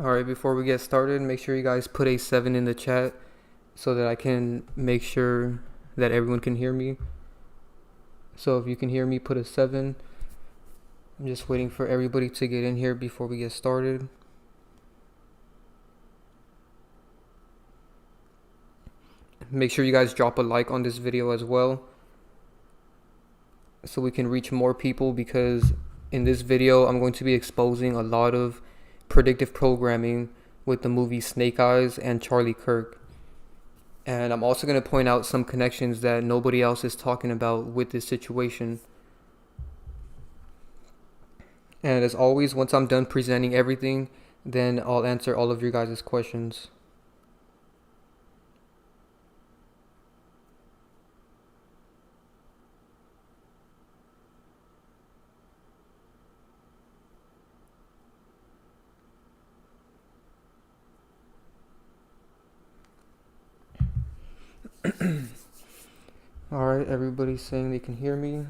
Alright, before we get started, make sure you guys put a 7 in the chat so that I can make sure that everyone can hear me. So if you can hear me, put a 7. I'm just waiting for everybody to get in here before we get started. Make sure you guys drop a like on this video as well, so we can reach more people, because in this video I'm going to be exposing a lot of predictive programming with the movie Snake Eyes and Charlie Kirk. And I'm also going to point out some connections that nobody else is talking about with this situation. And as always, once I'm done presenting everything, then I'll answer all of your guys' questions. Alright, everybody's saying they can hear me.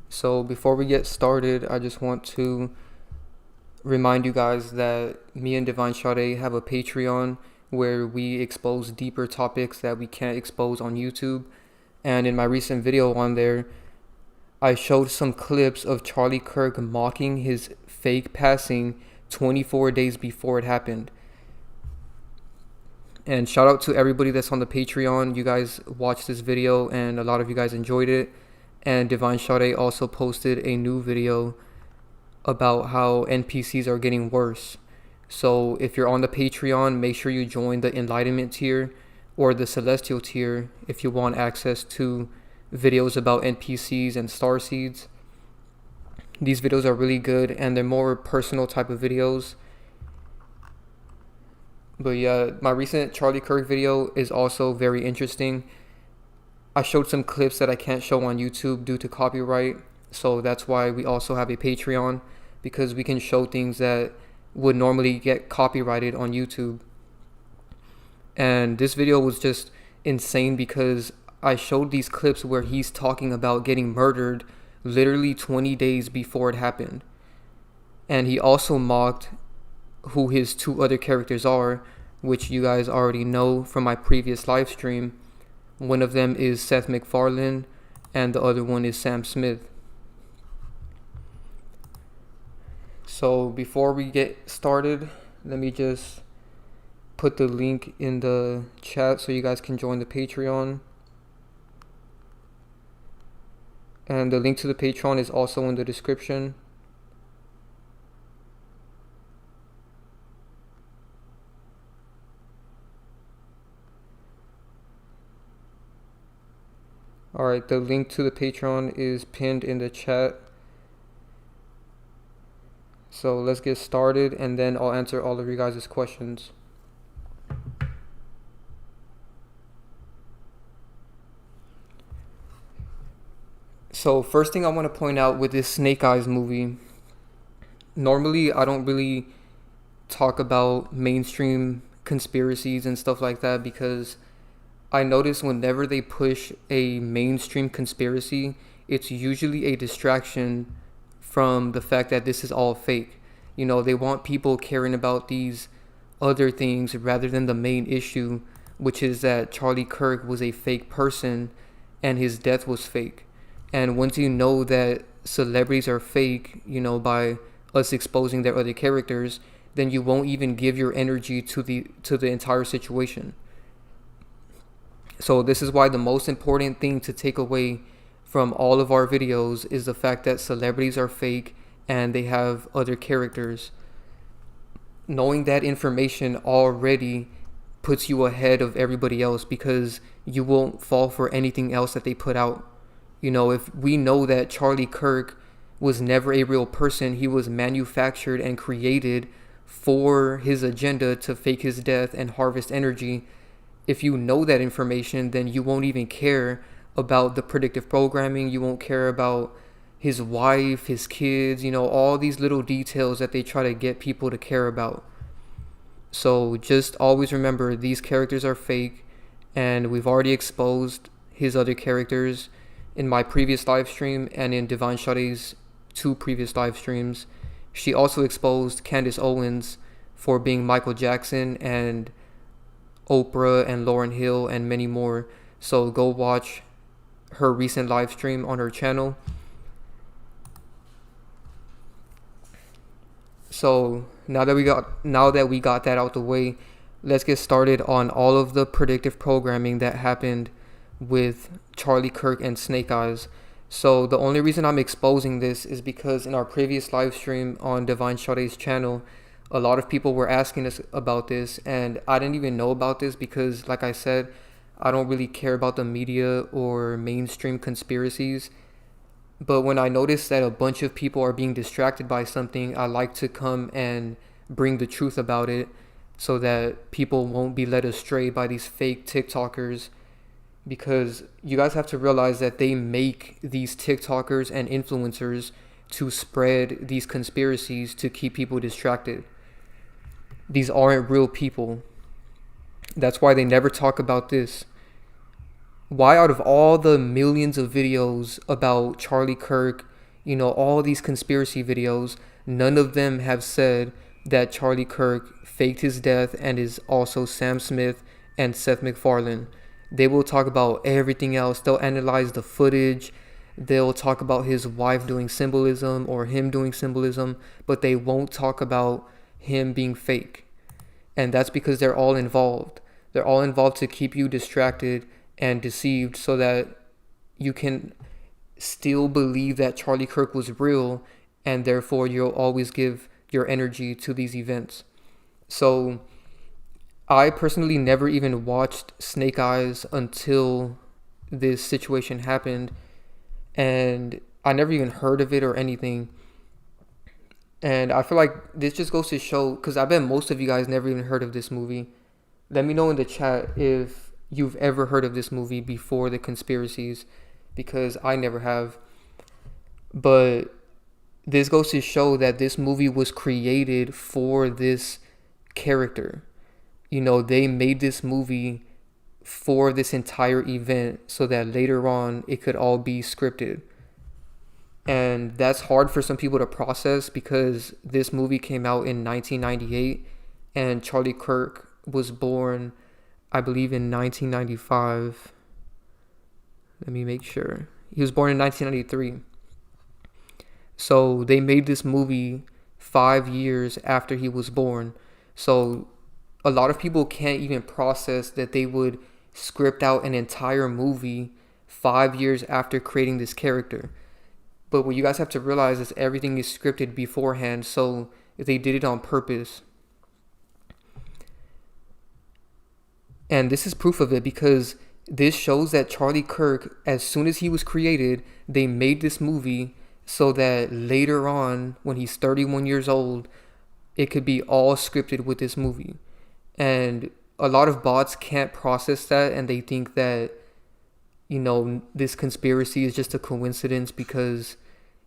So before we get started, I just want to remind you guys that me and Divine Sade have a Patreon where we expose deeper topics that we can't expose on YouTube. And in my recent video on there, I showed some clips of Charlie Kirk mocking his fake passing 24 days before it happened. And shout out to everybody that's on the Patreon. You guys watched this video and a lot of you guys enjoyed it. And Divine Sade also posted a new video about how NPCs are getting worse. So if you're on the Patreon, make sure you join the Enlightenment tier or the Celestial tier if you want access to videos about NPCs and starseeds. These videos are really good and they're more personal type of videos. But yeah, my recent Charlie Kirk video is also very interesting. I showed some clips that I can't show on YouTube due to copyright. So that's why we also have a Patreon, because we can show things that would normally get copyrighted on YouTube. And this video was just insane because I showed these clips where he's talking about getting murdered literally 20 days before it happened. And he also mocked who his two other characters are, which you guys already know from my previous live stream. One of them is Seth MacFarlane and the other one is Sam Smith. So before we get started, let me just put the link in the chat so you guys can join the Patreon. And the link to the Patreon is also in the description. Alright, the link to the Patreon is pinned in the chat. So let's get started and then I'll answer all of you guys' questions. So first thing I want to point out with this Snake Eyes movie, normally I don't really talk about mainstream conspiracies and stuff like that, because I notice whenever they push a mainstream conspiracy, it's usually a distraction from the fact that this is all fake. You know, they want people caring about these other things rather than the main issue, which is that Charlie Kirk was a fake person and his death was fake. And once you know that celebrities are fake, you know, by us exposing their other characters, then you won't even give your energy to the entire situation. So this is why the most important thing to take away from all of our videos is the fact that celebrities are fake and they have other characters. Knowing that information already puts you ahead of everybody else, because you won't fall for anything else that they put out. You know, if we know that Charlie Kirk was never a real person, he was manufactured and created for his agenda to fake his death and harvest energy. If you know that information, then you won't even care about the predictive programming. You won't care about his wife, his kids, you know, all these little details that they try to get people to care about. So just always remember, these characters are fake, and we've already exposed his other characters in my previous live stream and in Divine Sade's 2 previous live streams. She also exposed Candace Owens for being Michael Jackson and Oprah and Lauryn Hill and many more. So go watch her recent live stream on her channel. So now that we got that out the way, let's get started on all of the predictive programming that happened with Charlie Kirk and Snake Eyes. So the only reason I'm exposing this is because in our previous live stream on Divine Sade's channel, a lot of people were asking us about this, and I didn't even know about this because, like I said, I don't really care about the media or mainstream conspiracies. But when I notice that a bunch of people are being distracted by something, I like to come and bring the truth about it so that people won't be led astray by these fake TikTokers. Because you guys have to realize that they make these TikTokers and influencers to spread these conspiracies to keep people distracted. These aren't real people. That's why they never talk about this. Why out of all the millions of videos about Charlie Kirk, all these conspiracy videos, none of them have said that Charlie Kirk faked his death and is also Sam Smith and Seth MacFarlane? They will talk about everything else. They'll analyze the footage. They'll talk about his wife doing symbolism or him doing symbolism, but they won't talk about him being fake. And that's because they're all involved. They're all involved to keep you distracted and deceived so that you can still believe that Charlie Kirk was real, and therefore you'll always give your energy to these events. So I personally never even watched Snake Eyes until this situation happened, and I never even heard of it or anything. And I feel like this just goes to show, because I bet most of you guys never even heard of this movie. Let me know in the chat if you've ever heard of this movie before the conspiracies, because I never have. But this goes to show that this movie was created for this character. They made this movie for this entire event so that later on it could all be scripted. And that's hard for some people to process because this movie came out in 1998 and Charlie Kirk was born, I believe, in 1995. Let me make sure. He was born in 1993. So they made this movie 5 years after he was born. So a lot of people can't even process that they would script out an entire movie 5 years after creating this character. But what you guys have to realize is everything is scripted beforehand. So they did it on purpose. And this is proof of it because this shows that Charlie Kirk, as soon as he was created, they made this movie so that later on, when he's 31 years old, it could be all scripted with this movie. And a lot of bots can't process that, and they think that, this conspiracy is just a coincidence because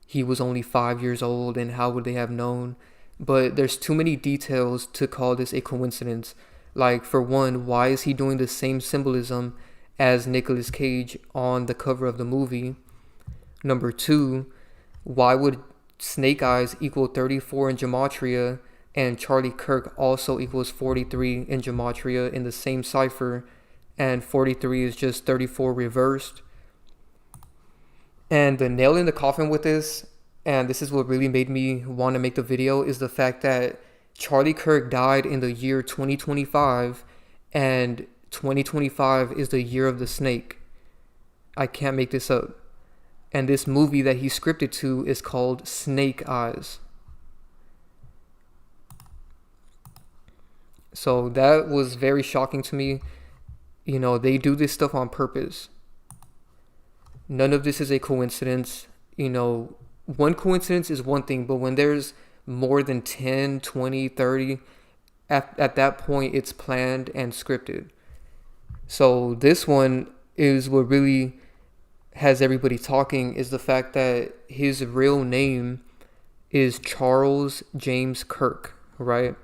he was only 5 years old and how would they have known? But there's too many details to call this a coincidence. Like, for one, why is he doing the same symbolism as Nicolas Cage on the cover of the movie? Number two, why would Snake Eyes equal 34 in gematria and Charlie Kirk also equals 43 in gematria in the same cipher, and 43 is just 34 reversed? And the nail in the coffin with this, and this is what really made me want to make the video, is the fact that Charlie Kirk died in the year 2025, and 2025 is the year of the snake. I can't make this up. And this movie that he scripted to is called Snake Eyes. So that was very shocking to me. They do this stuff on purpose. None of this is a coincidence. One coincidence is one thing, but when there's more than 10, 20, 30, at that point it's planned and scripted. So this one is what really has everybody talking, is the fact that his real name is Charles James Kirk, right?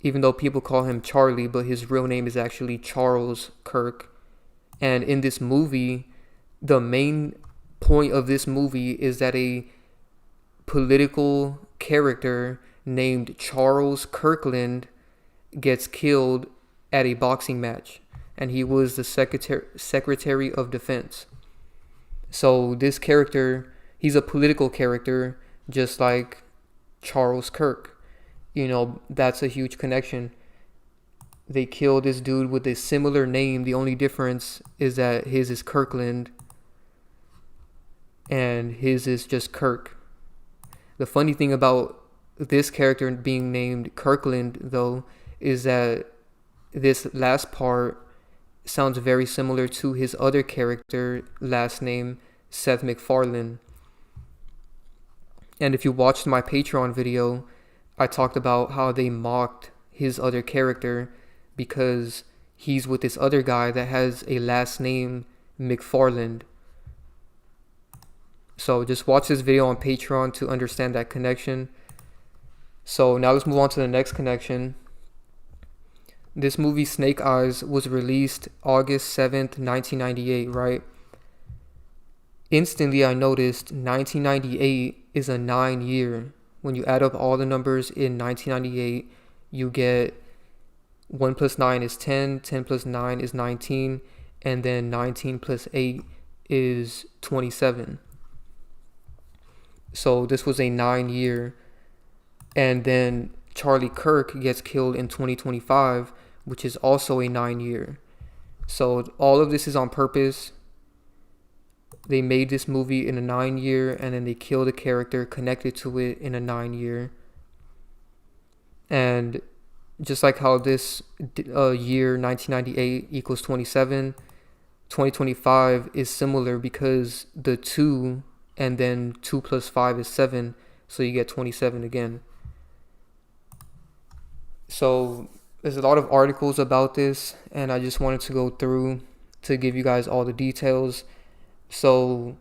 Even though people call him Charlie, but his real name is actually Charles Kirk. And in this movie, the main point of this movie is that a political character named Charles Kirkland gets killed at a boxing match, and he was the Secretary of Defense. So this character, he's a political character, just like Charles Kirk. That's a huge connection. They killed this dude with a similar name. The only difference is that his is Kirkland and his is just Kirk. The funny thing about this character being named Kirkland, though, is that this last part sounds very similar to his other character last name, Seth MacFarlane. And if you watched my Patreon video, I talked about how they mocked his other character because he's with this other guy that has a last name, MacFarlane. So just watch this video on Patreon to understand that connection. So now let's move on to the next connection. This movie, Snake Eyes, was released August 7th, 1998, right? Instantly, I noticed 1998 is a 9-year. When you add up all the numbers in 1998, you get 1 plus 9 is 10, 10 plus 9 is 19, and then 19 plus 8 is 27. So this was a 9-year. And then Charlie Kirk gets killed in 2025, which is also a 9-year. So all of this is on purpose. They made this movie in a 9-year, and then they killed a character connected to it in a 9-year. And just like how this year, 1998, equals 27, 2025 is similar because the 2 and then 2 plus 5 is 7, so you get 27 again. So there's a lot of articles about this, and I just wanted to go through to give you guys all the details. So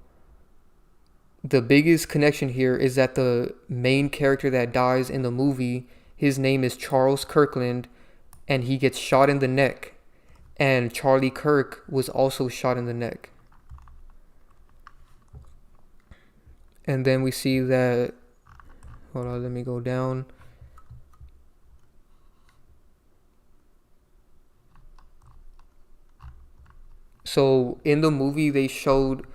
the biggest connection here is that the main character that dies in the movie, his name is Charles Kirkland, and he gets shot in the neck. And Charlie Kirk was also shot in the neck. And then we see that, hold on, let me go down. So in the movie, they showed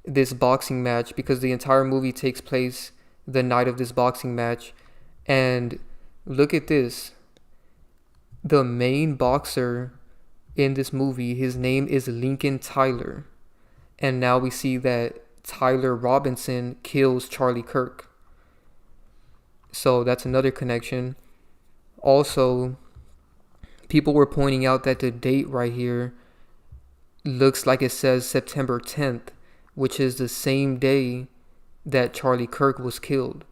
this boxing match because the entire movie takes place the night of this boxing match. And look at this. The main boxer in this movie, his name is Lincoln Tyler. And now we see that Tyler Robinson kills Charlie Kirk. So that's another connection. Also, people were pointing out that the date right here looks like it says September 10th, which is the same day that Charlie Kirk was killed.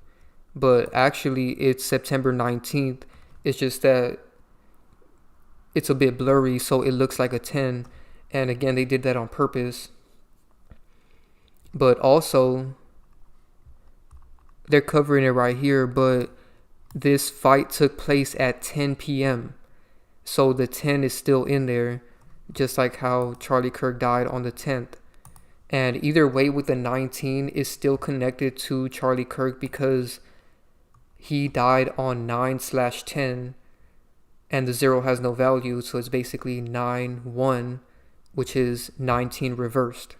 But actually, it's September 19th. It's just that it's a bit blurry, so it looks like a 10. And again, they did that on purpose. But also, they're covering it right here, but this fight took place at 10 p.m. So the 10 is still in there, just like how Charlie Kirk died on the 10th. And either way, with the 19 is still connected to Charlie Kirk because he died on 9/10, and the 0 has no value, so it's basically 9/1, which is 19 reversed.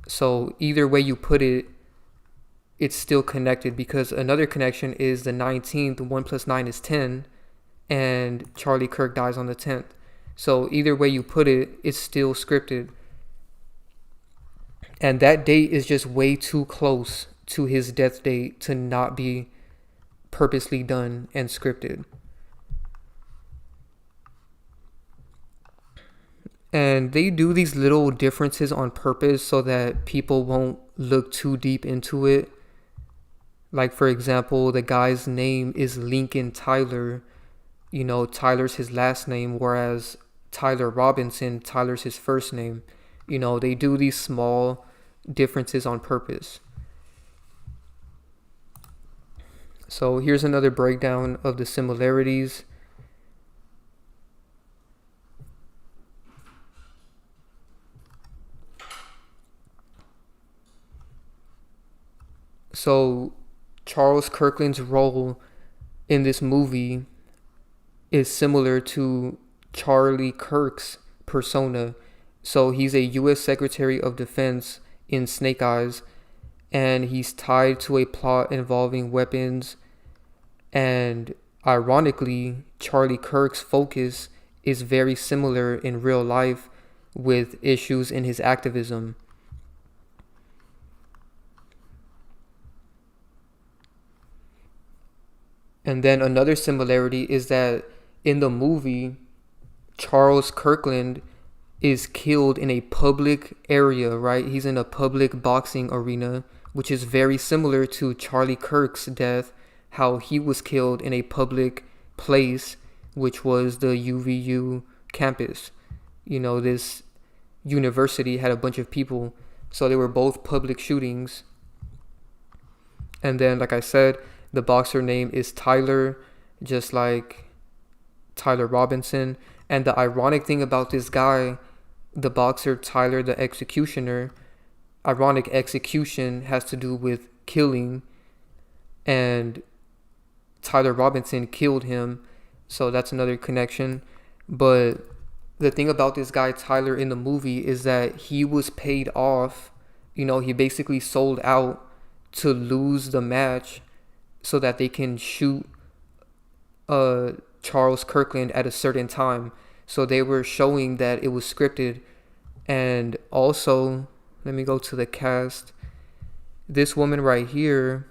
So either way you put it, it's still connected, because another connection is the 19th, 1 plus 9 is 10, and Charlie Kirk dies on the 10th. So either way you put it, it's still scripted. And that date is just way too close to his death date to not be purposely done and scripted. And they do these little differences on purpose so that people won't look too deep into it. Like, for example, the guy's name is Lincoln Tyler. Tyler's his last name, whereas Tyler Robinson, Tyler's his first name. They do these small differences on purpose. So here's another breakdown of the similarities. So Charles Kirkland's role in this movie is similar to Charlie Kirk's persona. So he's a U.S. Secretary of Defense in Snake Eyes, and he's tied to a plot involving weapons. And ironically, Charlie Kirk's focus is very similar in real life with issues in his activism. And then another similarity is that in the movie, Charles Kirkland is killed in a public area, right? He's in a public boxing arena, which is very similar to Charlie Kirk's death, how he was killed in a public place, which was the UVU campus. You know, this university had a bunch of people, so they were both public shootings. And then, like I said, the boxer name is Tyler, just like Tyler Robinson. And the ironic thing about this guy, the boxer Tyler the Executioner, ironic execution has to do with killing, and Tyler Robinson killed him, so that's another connection. But the thing about this guy Tyler in the movie is that he was paid off, you know, he basically sold out to lose the match so that they can shoot Charles Kirkland at a certain time. So they were showing that it was scripted. And also, let me go to the cast. This woman right here,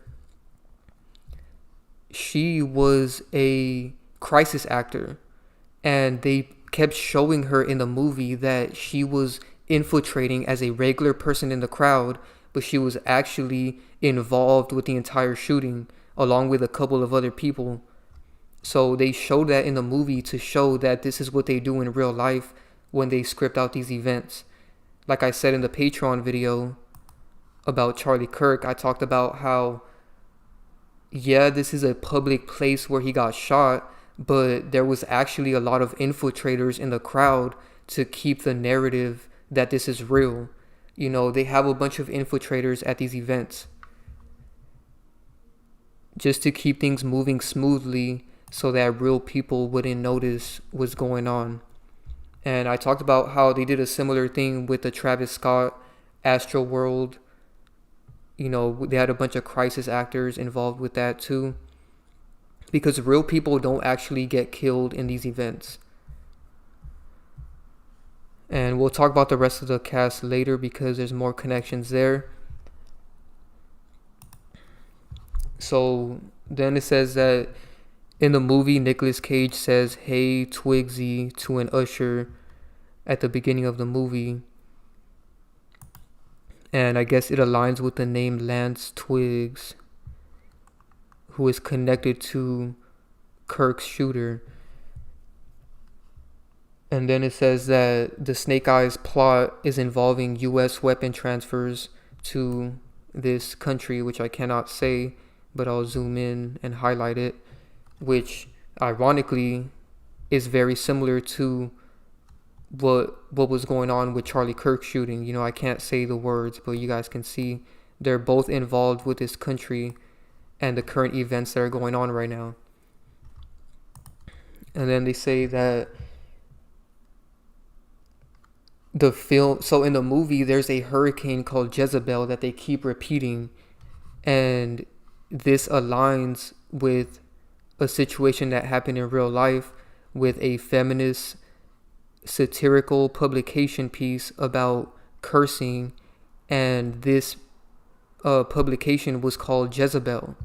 she was a crisis actor, and they kept showing her in the movie that she was infiltrating as a regular person in the crowd, but she was actually involved with the entire shooting along with a couple of other people. So they showed that in the movie to show that this is what they do in real life when they script out these events. Like I said in the Patreon video about Charlie Kirk, I talked about how, yeah, this is a public place where he got shot, but there was actually a lot of infiltrators in the crowd to keep the narrative that this is real. You know, they have a bunch of infiltrators at these events just to keep things moving smoothly so that real people wouldn't notice what's going on. And I talked about how they did a similar thing with the Travis Scott Astro World. You know, they had a bunch of crisis actors involved with that too, because real people don't actually get killed in these events. And we'll talk about the rest of the cast later because there's more connections there. So then it says that in the movie, Nicolas Cage says, "Hey, Twigsy," to an usher at the beginning of the movie. And I guess it aligns with the name Lance Twiggs, who is connected to Kirk's shooter. And then it says that the Snake Eyes plot is involving U.S. weapon transfers to this country, which I cannot say, but I'll zoom in and highlight it, which ironically is very similar to what was going on with Charlie Kirk shooting. You know, I can't say the words, but you guys can see they're both involved with this country and the current events that are going on right now. And then they say that the film, so in the movie there's a hurricane called Jezebel that they keep repeating, and this aligns with a situation that happened in real life with a feminist satirical publication piece about cursing, and this publication was called Jezebel.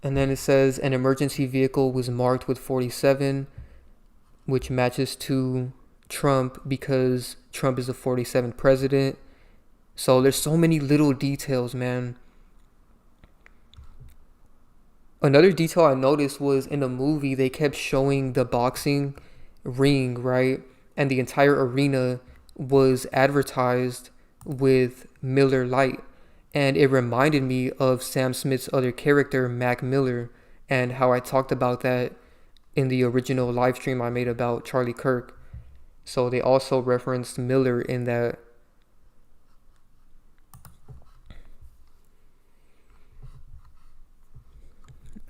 And then it says an emergency vehicle was marked with 47, which matches to Trump because Trump is the 47th president. So there's so many little details, man. Another detail I noticed was in the movie, they kept showing the boxing ring, right? And the entire arena was advertised with Miller Lite. And it reminded me of Sam Smith's other character, Mac Miller, and how I talked about that in the original live stream I made about Charlie Kirk. So they also referenced Miller in that.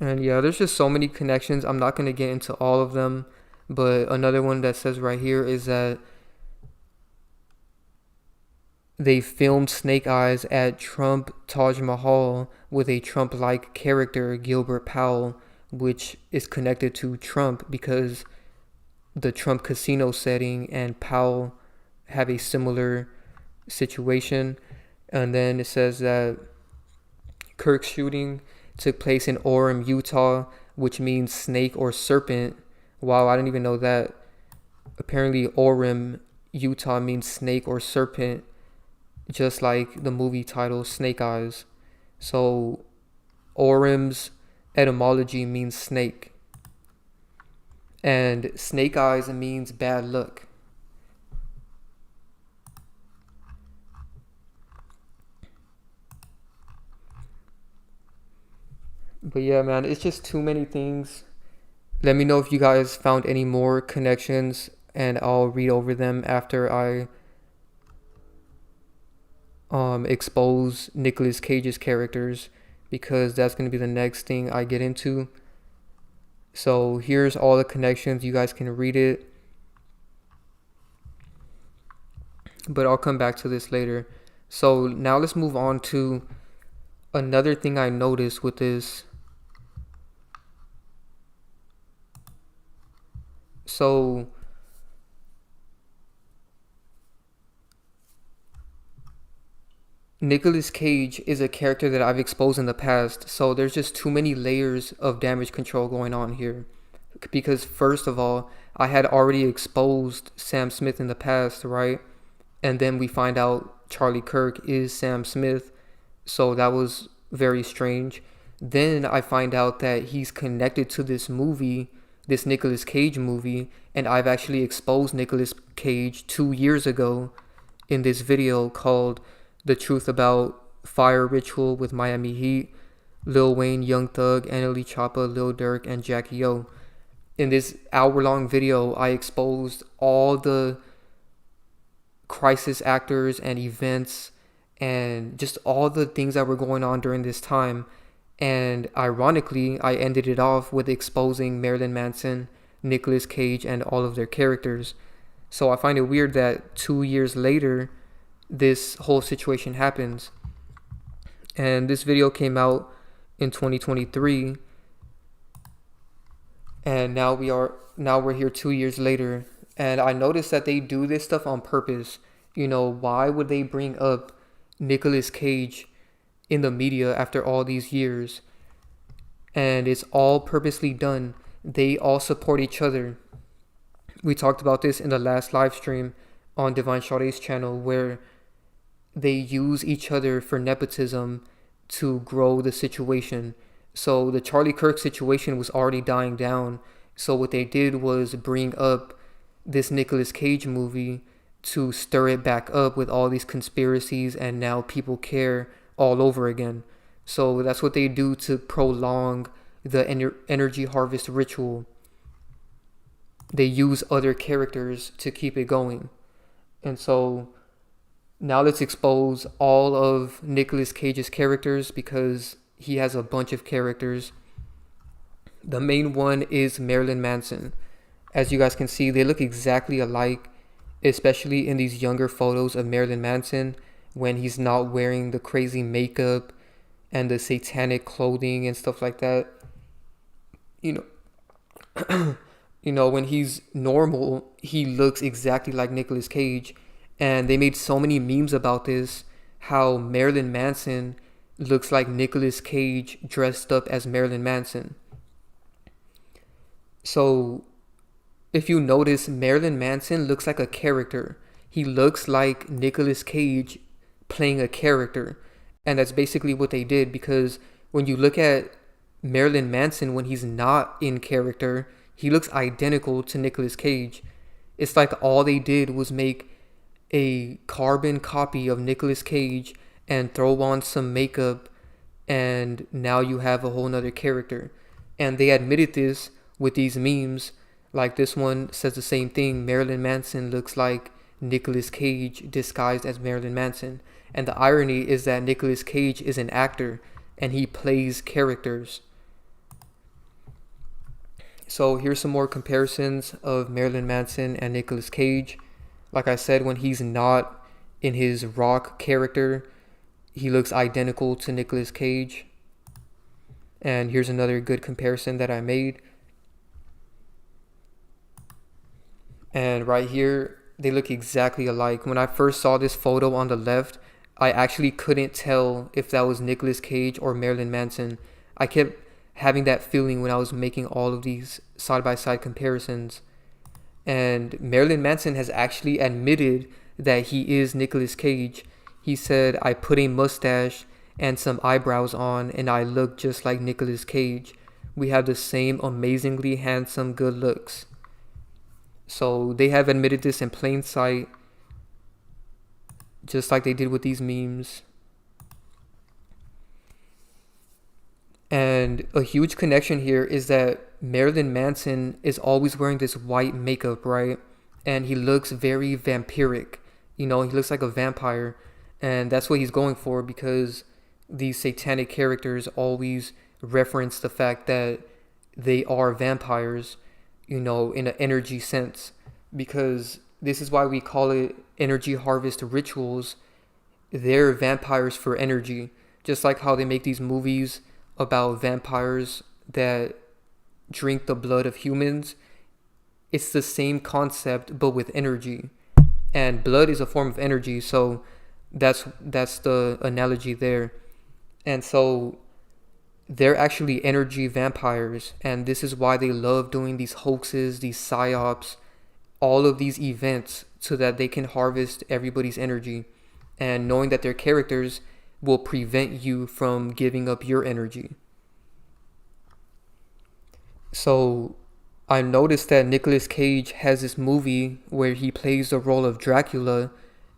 And yeah, there's just so many connections. I'm not going to get into all of them. But another one that says right here is that they filmed Snake Eyes at Trump Taj Mahal with a Trump-like character, Gilbert Powell, which is connected to Trump because the Trump casino setting and Powell have a similar situation. And then it says that Kirk's shooting took place in Orem, Utah, which means snake or serpent. Wow, I didn't even know that. Apparently Orem, Utah means snake or serpent, just like the movie title Snake Eyes. So Orem's etymology means snake. And Snake Eyes means bad luck. But yeah, man, it's just too many things. Let me know if you guys found any more connections, and I'll read over them after I expose Nicolas Cage's characters, because that's going to be the next thing I get into. So here's all the connections. You guys can read it, but I'll come back to this later. So now let's move on to another thing I noticed with this. So Nicolas Cage is a character that I've exposed in the past, so there's just too many layers of damage control going on here. Because first of all, I had already exposed Sam Smith in the past, right? And then we find out Charlie Kirk is Sam Smith, so that was very strange. Then I find out that he's connected to this movie, this Nicolas Cage movie, and I've actually exposed Nicolas Cage 2 years ago in this video called The Truth About Fire Ritual with Miami Heat, Lil Wayne, Young Thug, Annalie Choppa, Lil Durk, and Jackie O. In this hour-long video, I exposed all the crisis actors and events and just all the things that were going on during this time. And ironically, I ended it off with exposing Marilyn Manson, Nicolas Cage, and all of their characters. So I find it weird that 2 years later, this whole situation happens. And this video came out in 2023, and now we're here 2 years later, and I noticed that they do this stuff on purpose. You know, why would they bring up Nicolas Cage in the media after all these years? And it's all purposely done. They all support each other. We talked about this in the last live stream on Divine Sade's channel, where they use each other for nepotism to grow the situation. So the Charlie Kirk situation was already dying down. So what they did was bring up this Nicolas Cage movie to stir it back up with all these conspiracies, and now people care all over again. So that's what they do to prolong the energy harvest ritual. They use other characters to keep it going. And so now let's expose all of Nicolas Cage's characters, because he has a bunch of characters. The main one is Marilyn Manson. As you guys can see, they look exactly alike, especially in these younger photos of Marilyn Manson when he's not wearing the crazy makeup and the satanic clothing and stuff like that. You know, when he's normal, he looks exactly like Nicolas Cage. And they made so many memes about this, how Marilyn Manson looks like Nicolas Cage dressed up as Marilyn Manson. So if you notice, Marilyn Manson looks like a character. He looks like Nicolas Cage playing a character. And that's basically what they did, because when you look at Marilyn Manson when he's not in character, he looks identical to Nicolas Cage. It's like all they did was make a carbon copy of Nicolas Cage and throw on some makeup, and now you have a whole nother character. And they admitted this with these memes. Like this one says the same thing. Marilyn Manson looks like Nicolas Cage disguised as Marilyn Manson. And the irony is that Nicolas Cage is an actor and he plays characters. So here's some more comparisons of Marilyn Manson and Nicolas Cage. Like I said, when he's not in his rock character, he looks identical to Nicolas Cage. And here's another good comparison that I made. And right here, they look exactly alike. When I first saw this photo on the left, I actually couldn't tell if that was Nicolas Cage or Marilyn Manson. I kept having that feeling when I was making all of these side-by-side comparisons. And Marilyn Manson has actually admitted that he is Nicolas Cage. He said, "I put a mustache and some eyebrows on and I look just like Nicolas Cage. We have the same amazingly handsome good looks." So they have admitted this in plain sight, just like they did with these memes. And a huge connection here is that Marilyn Manson is always wearing this white makeup, right? And he looks very vampiric. He looks like a vampire. And that's what he's going for, because these satanic characters always reference the fact that they are vampires, in an energy sense. Because this is why we call it energy harvest rituals. They're vampires for energy. Just like how they make these movies about vampires that drink the blood of humans. It's the same concept, but with energy. And blood is a form of energy, so that's the analogy there. And so they're actually energy vampires, and this is why they love doing these hoaxes, these psyops, all of these events, so that they can harvest everybody's energy, and knowing that their characters will prevent you from giving up your energy. So I noticed that Nicolas Cage has this movie where he plays the role of Dracula,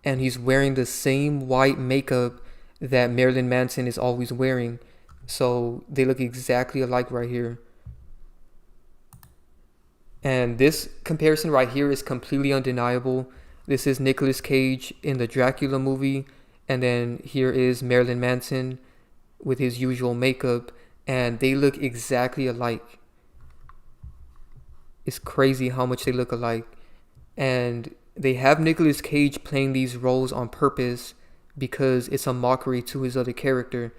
and he's wearing the same white makeup that Marilyn Manson is always wearing. So they look exactly alike right here. And this comparison right here is completely undeniable. This is Nicolas Cage in the Dracula movie, and then here is Marilyn Manson with his usual makeup, and they look exactly alike. It's crazy how much they look alike. And they have Nicolas Cage playing these roles on purpose because it's a mockery to his other character.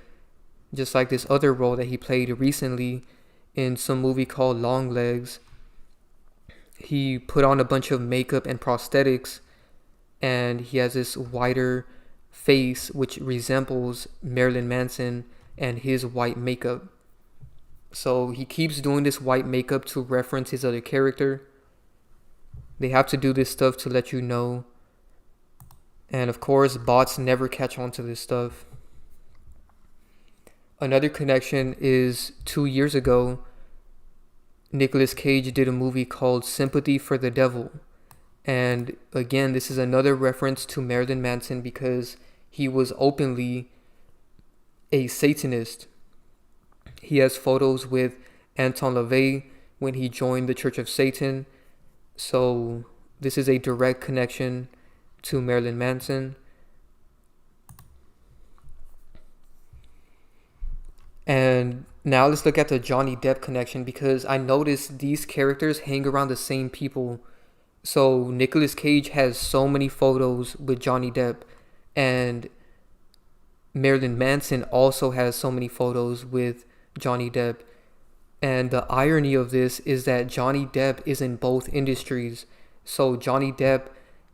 Just like this other role that he played recently in some movie called Long Legs. He put on a bunch of makeup and prosthetics, and he has this whiter face which resembles Marilyn Manson and his white makeup. So he keeps doing this white makeup to reference his other character. They have to do this stuff to let you know. And of course, bots never catch on to this stuff. Another connection is 2 years ago, Nicolas Cage did a movie called Sympathy for the Devil. And again, this is another reference to Marilyn Manson because he was openly a Satanist. He has photos with Anton LaVey when he joined the Church of Satan. So this is a direct connection to Marilyn Manson. And now let's look at the Johnny Depp connection, because I noticed these characters hang around the same people. So Nicolas Cage has so many photos with Johnny Depp, and Marilyn Manson also has so many photos with Johnny Depp. And the irony of this is that Johnny Depp is in both industries. So Johnny Depp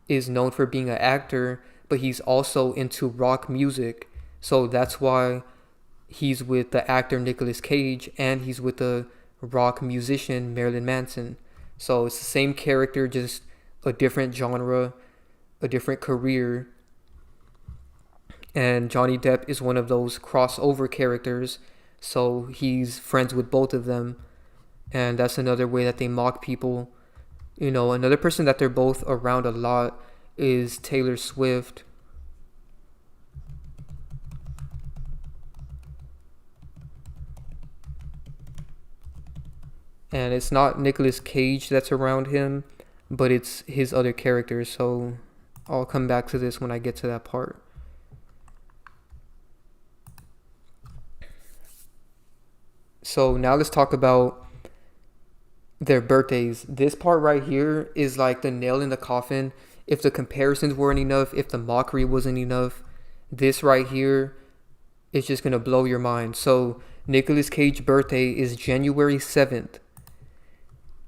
is known for being an actor, but he's also into rock music. So that's why he's with the actor Nicolas Cage, and he's with the rock musician Marilyn Manson. So it's the same character, just a different genre, a different career. And Johnny Depp is one of those crossover characters, so he's friends with both of them. And that's another way that they mock people. Another person that they're both around a lot is Taylor Swift. And it's not Nicolas Cage that's around him, but it's his other characters. So I'll come back to this when I get to that part. So now let's talk about their birthdays. This part right here is like the nail in the coffin. If the comparisons weren't enough, if the mockery wasn't enough, this right here is just gonna blow your mind. So Nicolas Cage's birthday is January 7th.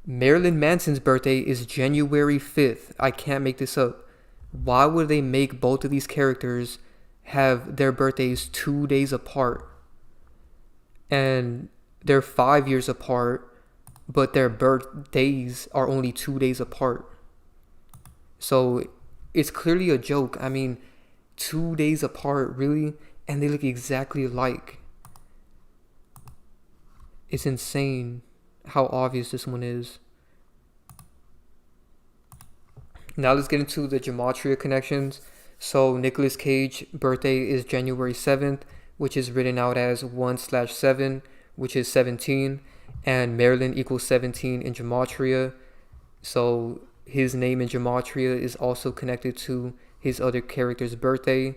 Marilyn Manson's birthday is January 5th. I can't make this up. Why would they make both of these characters have their birthdays 2 days apart? And they're 5 years apart, but their birthdays are only 2 days apart. So it's clearly a joke. I mean, 2 days apart, really? And they look exactly alike. It's insane how obvious this one is. Now let's get into the gematria connections. So Nicolas Cage's birthday is January 7th, which is written out as 1/7, which is 17. And Marilyn equals 17 in gematria. So his name in gematria is also connected to his other character's birthday.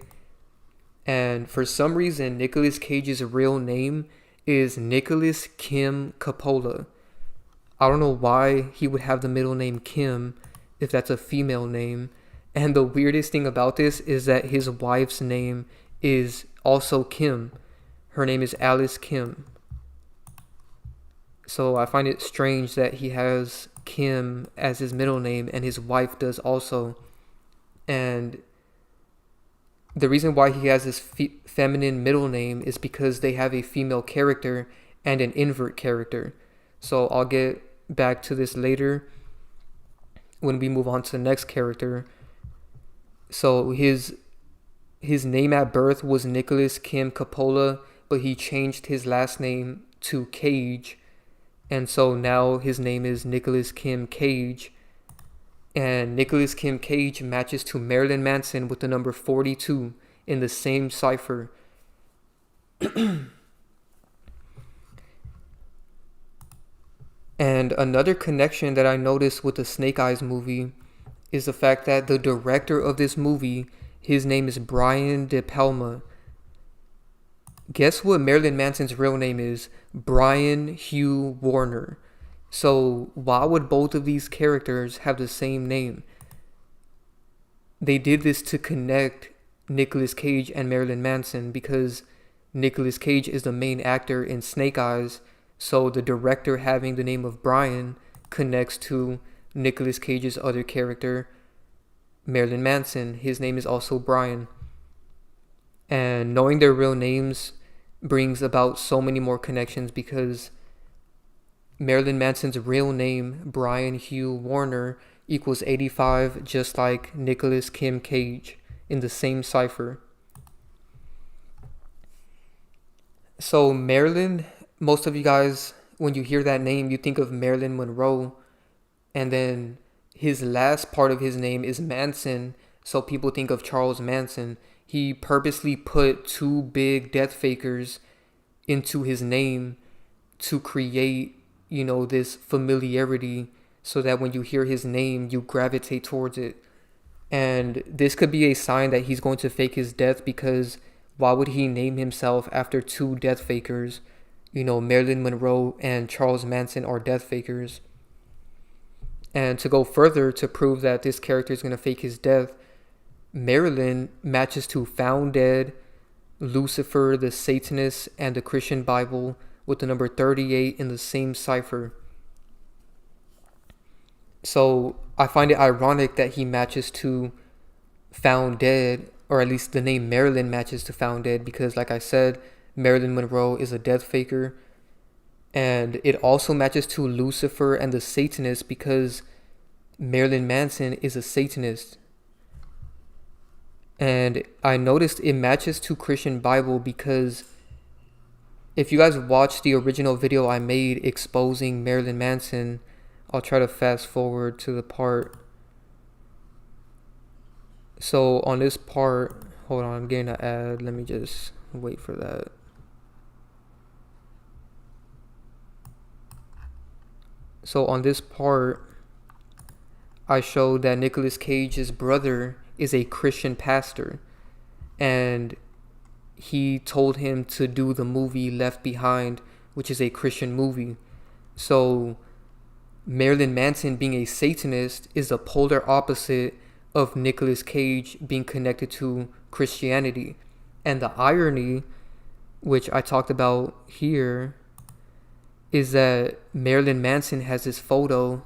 And for some reason, Nicolas Cage's real name is Nicholas Kim Coppola. I don't know why he would have the middle name Kim if that's a female name. And the weirdest thing about this is that his wife's name is also Kim. Her name is Alice Kim. So I find it strange that he has Kim as his middle name and his wife does also. And the reason why he has this feminine middle name is because they have a female character and an invert character. So I'll get back to this later when we move on to the next character. So his name at birth was Nicholas Kim Coppola, but he changed his last name to Cage. And so now his name is Nicolas Kim Cage. And Nicolas Kim Cage matches to Marilyn Manson with the number 42 in the same cipher. And another connection that I noticed with the Snake Eyes movie is the fact that the director of this movie, his name is Brian De Palma. Guess what Marilyn Manson's real name is? Brian Hugh Warner. So why would both of these characters have the same name? They did this to connect Nicolas Cage and Marilyn Manson because Nicolas Cage is the main actor in Snake Eyes. So the director having the name of Brian connects to Nicolas Cage's other character, Marilyn Manson. His name is also Brian. And knowing their real names brings about so many more connections because Marilyn Manson's real name, Brian Hugh Warner, equals 85, just like Nicolas Kim Cage in the same cipher. So Marilyn, most of you guys, when you hear that name, you think of Marilyn Monroe. And then his last part of his name is Manson, so people think of Charles Manson. He purposely put two big death fakers into his name to create, this familiarity so that when you hear his name, you gravitate towards it. And this could be a sign that he's going to fake his death because why would he name himself after two death fakers? Marilyn Monroe and Charles Manson are death fakers. And to go further to prove that this character is going to fake his death, Marilyn matches to Found Dead, Lucifer, the Satanist, and the Christian Bible with the number 38 in the same cipher. So I find it ironic that he matches to Found Dead, or at least the name Marilyn matches to Found Dead, because like I said, Marilyn Monroe is a death faker. And it also matches to Lucifer and the Satanist because Marilyn Manson is a Satanist. And I noticed it matches to Christian Bible because if you guys watch the original video I made exposing Marilyn Manson, I'll try to fast forward to the part. So on this part, hold on, I'm getting an ad. Let me just wait for that. So on this part, I showed that Nicolas Cage's brother is a Christian pastor. And he told him to do the movie Left Behind, which is a Christian movie. So Marilyn Manson being a Satanist is the polar opposite of Nicolas Cage being connected to Christianity. And the irony, which I talked about here, is that Marilyn Manson has this photo,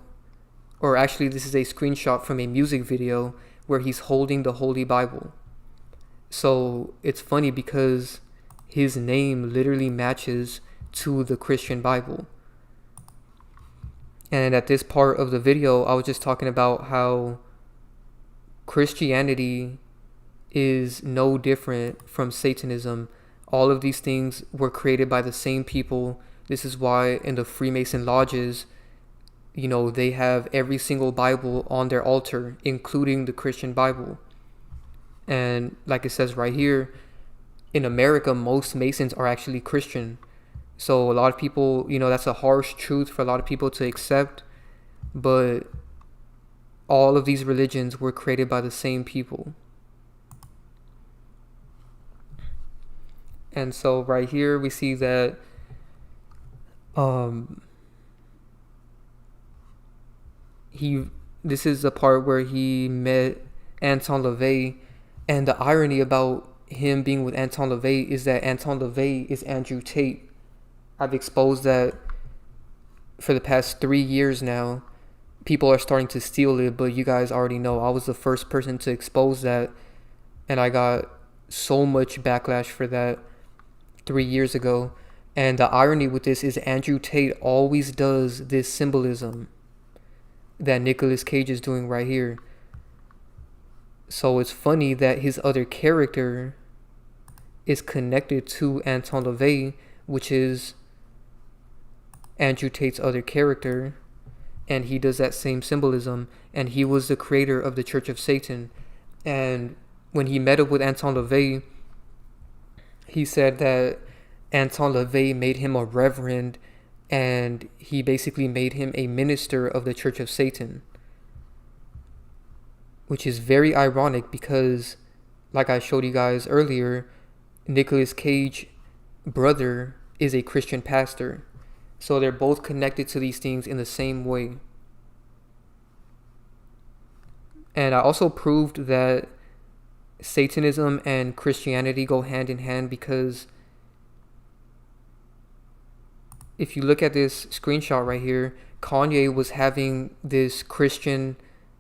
or actually this is a screenshot from a music video where he's holding the Holy Bible. So it's funny because his name literally matches to the Christian Bible. And at this part of the video, I was just talking about how Christianity is no different from Satanism. All of these things were created by the same people. This is why in the Freemason lodges, they have every single Bible on their altar, including the Christian Bible. And like it says right here, in America, most Masons are actually Christian. So a lot of people, that's a harsh truth for a lot of people to accept. But all of these religions were created by the same people. And so right here we see that this is the part where he met Anton LaVey, and the irony about him being with Anton LaVey is that Anton LaVey is Andrew Tate. I've exposed that for the past 3 years now. People are starting to steal it, but you guys already know I was the first person to expose that, and I got so much backlash for that 3 years ago. And the irony with this is Andrew Tate always does this symbolism that Nicolas Cage is doing right here. So it's funny that his other character is connected to Anton LaVey, which is Andrew Tate's other character, and he does that same symbolism, and he was the creator of the Church of Satan. And when he met up with Anton LaVey, he said that Anton LaVey made him a reverend, and he basically made him a minister of the Church of Satan, which is very ironic because, like I showed you guys earlier, Nicolas Cage's brother is a Christian pastor. So they're both connected to these things in the same way. And I also proved that Satanism and Christianity go hand in hand, because if you look at this screenshot right here, Kanye was having this Christian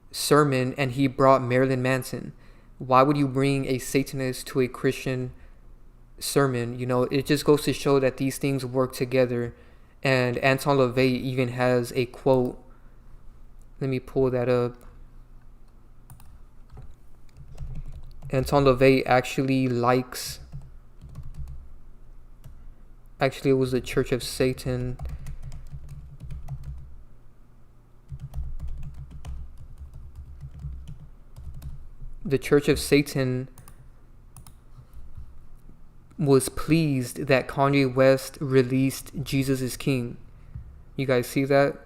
sermon and he brought Marilyn Manson. Why would you bring a Satanist to a Christian sermon? It just goes to show that these things work together. And Anton LaVey even has a quote. Let me pull that up. Anton LaVey actually likes... Actually, it was the Church of Satan. The Church of Satan was pleased that Kanye West released Jesus is King. You guys see that?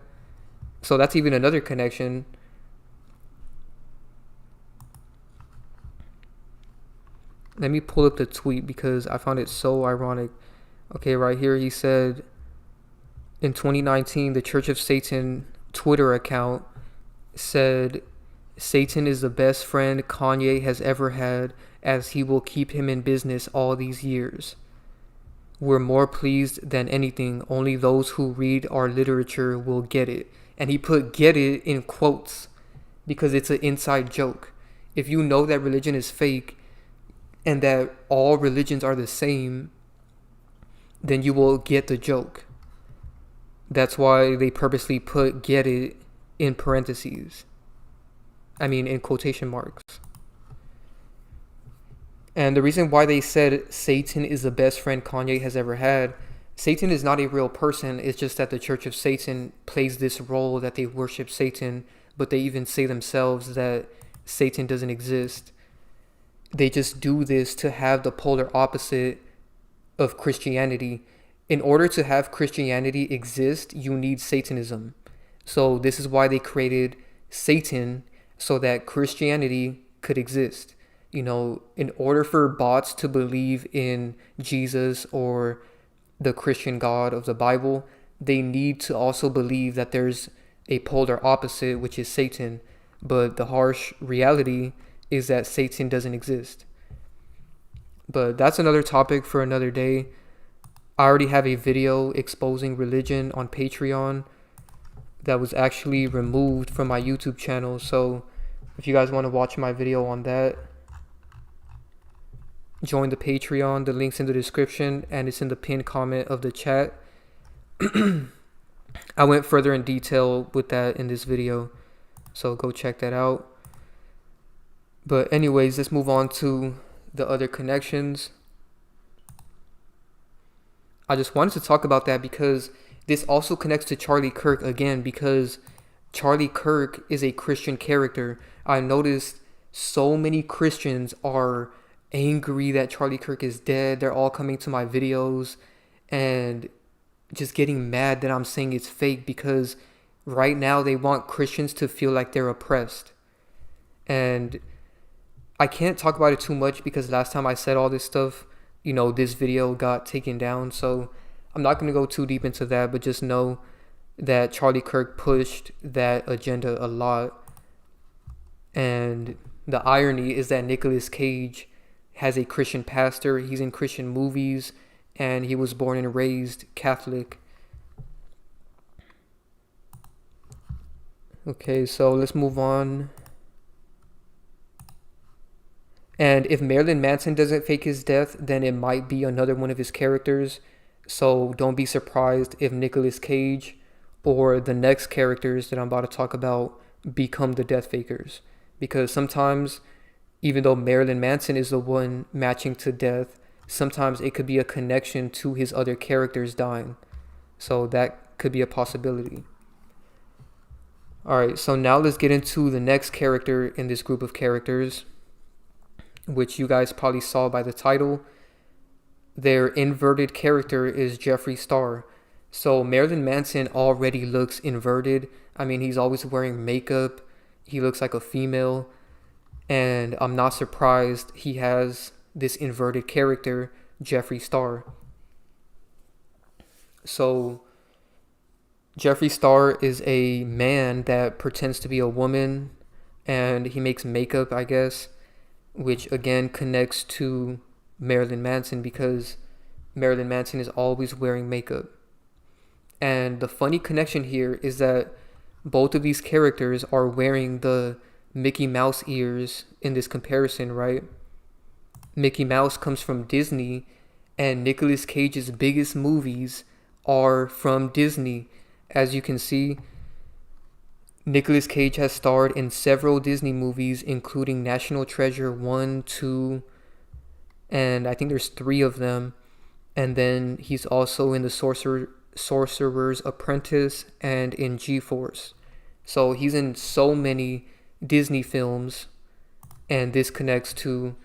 So that's even another connection. Let me pull up the tweet because I found it so ironic. Okay, right here he said, in 2019, the Church of Satan Twitter account said, Satan is the best friend Kanye has ever had, as he will keep him in business all these years. We're more pleased than anything. Only those who read our literature will get it. And he put "get it" in quotes because it's an inside joke. If you know that religion is fake and that all religions are the same, then you will get the joke. That's why they purposely put "get it" in parentheses. In quotation marks. And the reason why they said Satan is the best friend Kanye has ever had, Satan is not a real person. It's just that the Church of Satan plays this role that they worship Satan, but they even say themselves that Satan doesn't exist. They just do this to have the polar opposite of Christianity. In order to have Christianity exist, you need Satanism. So this is why they created Satan, so that Christianity could exist. In order for bots to believe in Jesus or the Christian God of the Bible, they need to also believe that there's a polar opposite, which is Satan. But the harsh reality is that Satan doesn't exist. But that's another topic for another day. I already have a video exposing religion on Patreon that was actually removed from my YouTube channel. So if you guys want to watch my video on that, join the Patreon. The link's in the description and it's in the pinned comment of the chat. I went further in detail with that in this video, so go check that out. But anyways, let's move on to the other connections. I just wanted to talk about that because this also connects to Charlie Kirk again, because Charlie Kirk is a Christian character. I noticed so many Christians are angry that Charlie Kirk is dead. They're all coming to my videos and just getting mad that I'm saying it's fake, because right now they want Christians to feel like they're oppressed. And I can't talk about it too much because last time I said all this stuff, you know, this video got taken down. So I'm not going to go too deep into that, but just know that Charlie Kirk pushed that agenda a lot. And the irony is that Nicolas Cage has a Christian pastor. He's in Christian movies, and he was born and raised Catholic. Okay, so let's move on. And if Marilyn Manson doesn't fake his death, then it might be another one of his characters. So don't be surprised if Nicolas Cage or the next characters that I'm about to talk about become the death fakers. Because sometimes, even though Marilyn Manson is the one matching to death, sometimes it could be a connection to his other characters dying. So that could be a possibility. Alright, so now let's get into the next character in this group of characters, which you guys probably saw by the title. Their inverted character is Jeffree Star. So Marilyn Manson already looks inverted. I mean, he's always wearing makeup. He looks like a female. And I'm not surprised he has this inverted character, Jeffree Star. So Jeffree Star is a man that pretends to be a woman, and he makes makeup, I guess, which again connects to Marilyn Manson because Marilyn Manson is always wearing makeup. And the funny connection here is that both of these characters are wearing the Mickey Mouse ears in this comparison, right? Mickey Mouse comes from Disney, and Nicolas Cage's biggest movies are from Disney. As you can see, Nicolas Cage has starred in several Disney movies, including National Treasure 1, 2, and I think there's 3 of them. And then he's also in The Sorcerer's Apprentice and in G-Force. So he's in so many Disney films, and this connects to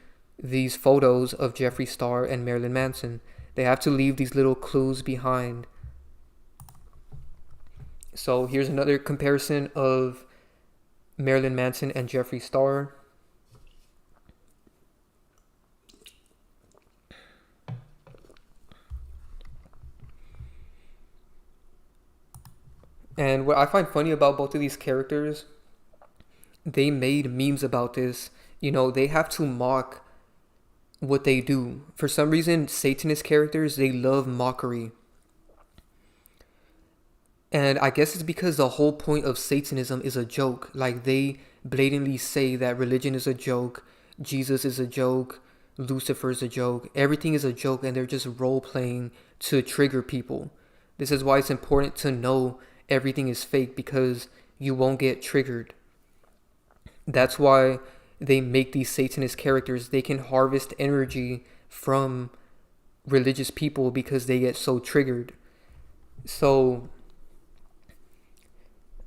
these photos of Jeffree Star and Marilyn Manson. They have to leave these little clues behind. So here's another comparison of Marilyn Manson and Jeffree Star. And what I find funny about both of these characters, they made memes about this. You know, they have to mock what they do. For some reason, Satanist characters, they love mockery. And I guess it's because the whole point of Satanism is a joke. Like, they blatantly say that religion is a joke, Jesus is a joke, Lucifer's a joke, everything is a joke, and they're just role-playing to trigger people. This is why it's important to know everything is fake, because you won't get triggered. That's why they make these Satanist characters. They can harvest energy from religious people because they get so triggered. So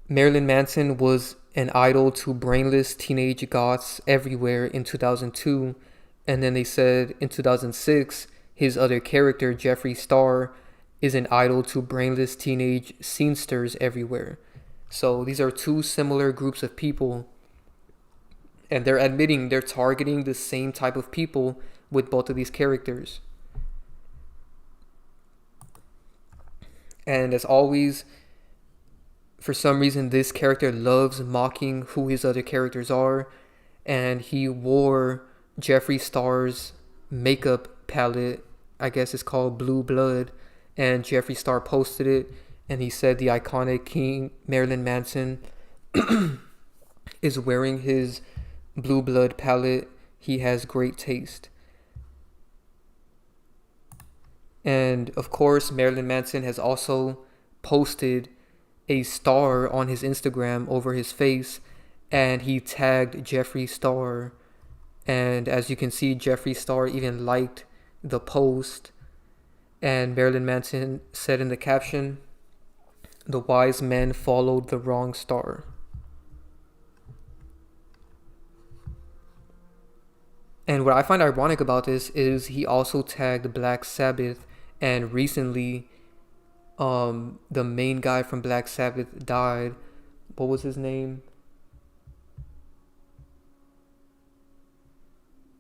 Marilyn Manson was an idol to brainless teenage goths everywhere in 2002. And then they said in 2006, his other character, Jeffree Star, is an idol to brainless teenage scenesters everywhere. So these are two similar groups of people. And they're admitting they're targeting the same type of people with both of these characters. And as always, for some reason, this character loves mocking who his other characters are, and he wore Jeffree Star's makeup palette. I guess it's called Blue Blood, and Jeffree Star posted it, and he said the iconic King Marilyn Manson is wearing his Blue Blood palette. He has great taste. And of course, Marilyn Manson has also posted a star on his Instagram over his face, and he tagged Jeffree Star. And as you can see, Jeffree Star even liked the post. And Marilyn Manson said in the caption, "The wise men followed the wrong star." And what I find ironic about this is he also tagged Black Sabbath, and recently the main guy from Black Sabbath died. What was his name?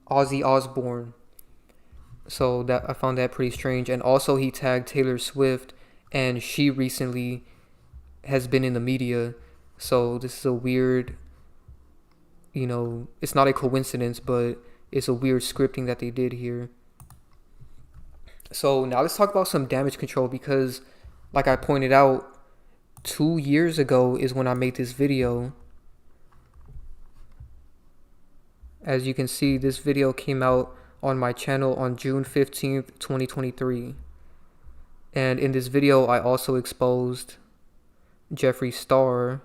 Ozzy Osbourne. So that I found that pretty strange. And also he tagged Taylor Swift, and she recently has been in the media. So this is a weird, it's not a coincidence, but it's a weird scripting that they did here. So now let's talk about some damage control, because like I pointed out, 2 years ago is when I made this video. As you can see, this video came out on my channel on June 15th, 2023. And in this video, I also exposed Jeffree Star.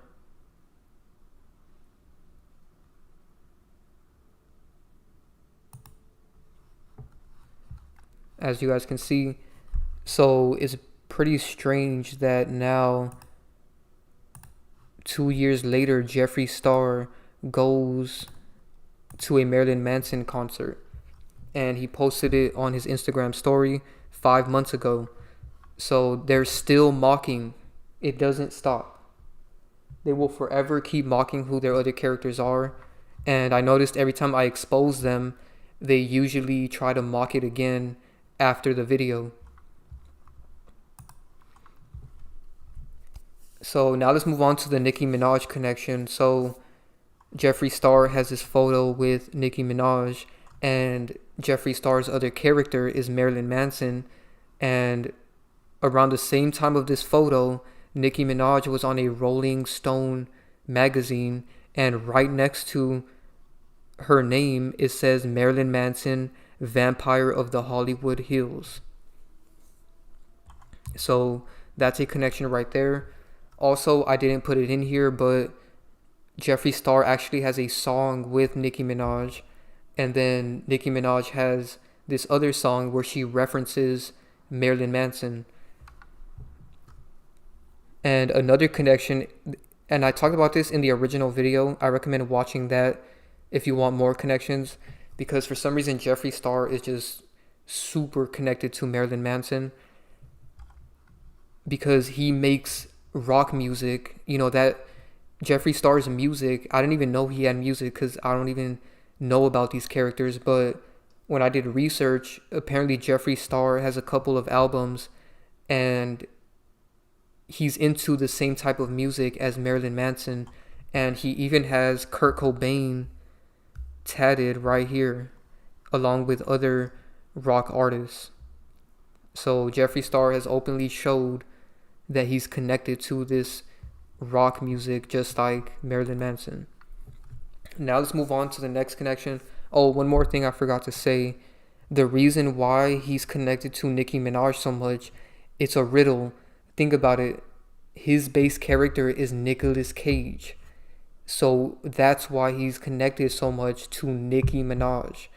As you guys can see. So it's pretty strange that now, 2 years later, Jeffree Star goes to a Marilyn Manson concert, and he posted it on his Instagram story 5 months ago. So they're still mocking. It doesn't stop. They will forever keep mocking who their other characters are. And I noticed every time I expose them, they usually try to mock it again after the video. So now let's move on to the Nicki Minaj connection. So Jeffree Star has this photo with Nicki Minaj, and Jeffree Star's other character is Marilyn Manson. And around the same time of this photo, Nicki Minaj was on a Rolling Stone magazine, and right next to her name, it says Marilyn Manson, Vampire of the Hollywood Hills. So that's a connection right there. Also, I didn't put it in here, but Jeffree Star actually has a song with Nicki Minaj, and then Nicki Minaj has this other song where she references Marilyn Manson. And another connection, and I talked about this in the original video, I recommend watching that if you want more connections, because for some reason Jeffree Star is just super connected to Marilyn Manson, because he makes rock music. That Jeffree Star's music, I didn't even know he had music, because I don't even know about these characters. But when I did research, apparently Jeffree Star has a couple of albums, and he's into the same type of music as Marilyn Manson. And he even has Kurt Cobain tatted right here, along with other rock artists. So Jeffree Star has openly showed that he's connected to this rock music, just like Marilyn Manson. Now let's move on to the next connection. Oh, one more thing I forgot to say. The reason why he's connected to Nicki Minaj so much, it's a riddle. Think about it. His base character is Nicolas Cage. So that's why he's connected so much to Nicki Minaj.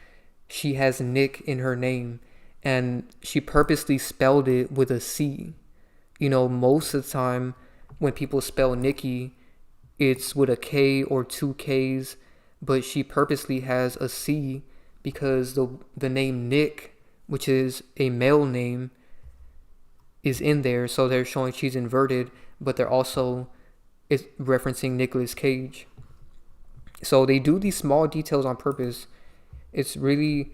She has Nick in her name, and she purposely spelled it with a C. Most of the time when people spell Nicki, it's with a K or two Ks, but she purposely has a C because the name Nick, which is a male name, is in there. So they're showing she's inverted, but they're also referencing Nicolas Cage. So they do these small details on purpose. It's really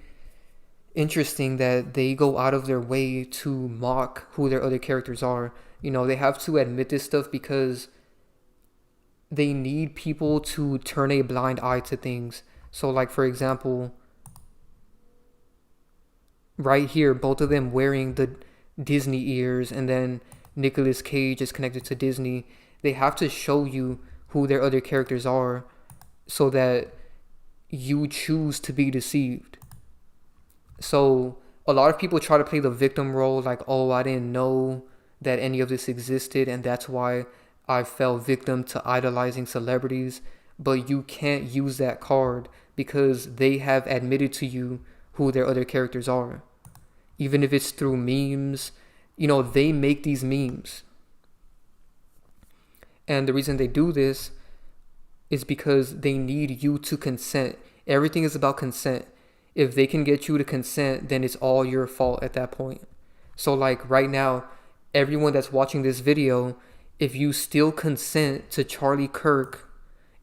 interesting that they go out of their way to mock who their other characters are. They have to admit this stuff because they need people to turn a blind eye to things. So like, for example, right here, both of them wearing the Disney ears, and then Nicolas Cage is connected to Disney. They have to show you who their other characters are so that you choose to be deceived. So a lot of people try to play the victim role, like, oh, I didn't know that any of this existed, and that's why I fell victim to idolizing celebrities. But you can't use that card because they have admitted to you who their other characters are. Even if it's through memes, they make these memes. And the reason they do this is because they need you to consent. Everything is about consent. If they can get you to consent, then it's all your fault at that point. So like right now, everyone that's watching this video, if you still consent to Charlie Kirk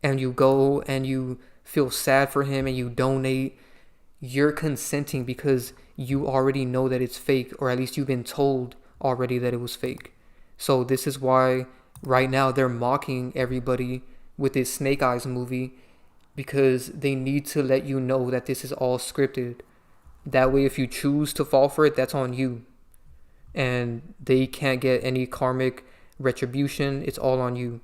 and you go and you feel sad for him and you donate, you're consenting because you already know that it's fake, or at least you've been told already that it was fake. So this is why right now they're mocking everybody with this Snake Eyes movie, because they need to let you know that this is all scripted. That way, if you choose to fall for it, that's on you. And they can't get any karmic retribution. It's all on you.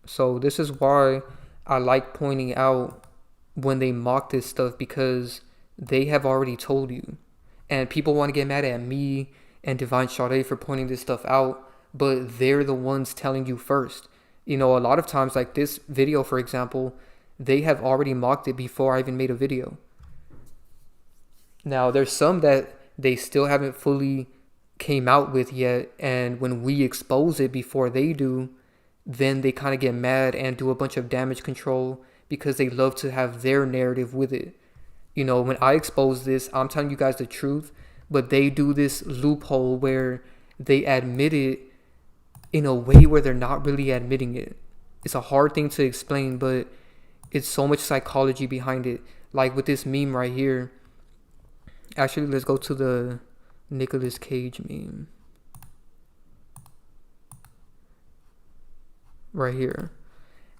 So this is why I like pointing out when they mock this stuff, because they have already told you. And people want to get mad at me and Divine Sade for pointing this stuff out, but they're the ones telling you first. A lot of times, like this video, for example, they have already mocked it before I even made a video. Now, there's some that they still haven't fully came out with yet, and when we expose it before they do, then they kind of get mad and do a bunch of damage control because they love to have their narrative with it. When I expose this, I'm telling you guys the truth, but they do this loophole where they admit it in a way where they're not really admitting it. It's a hard thing to explain, but it's so much psychology behind it. Like with this meme right here. Actually, let's go to the Nicolas Cage meme. Right here.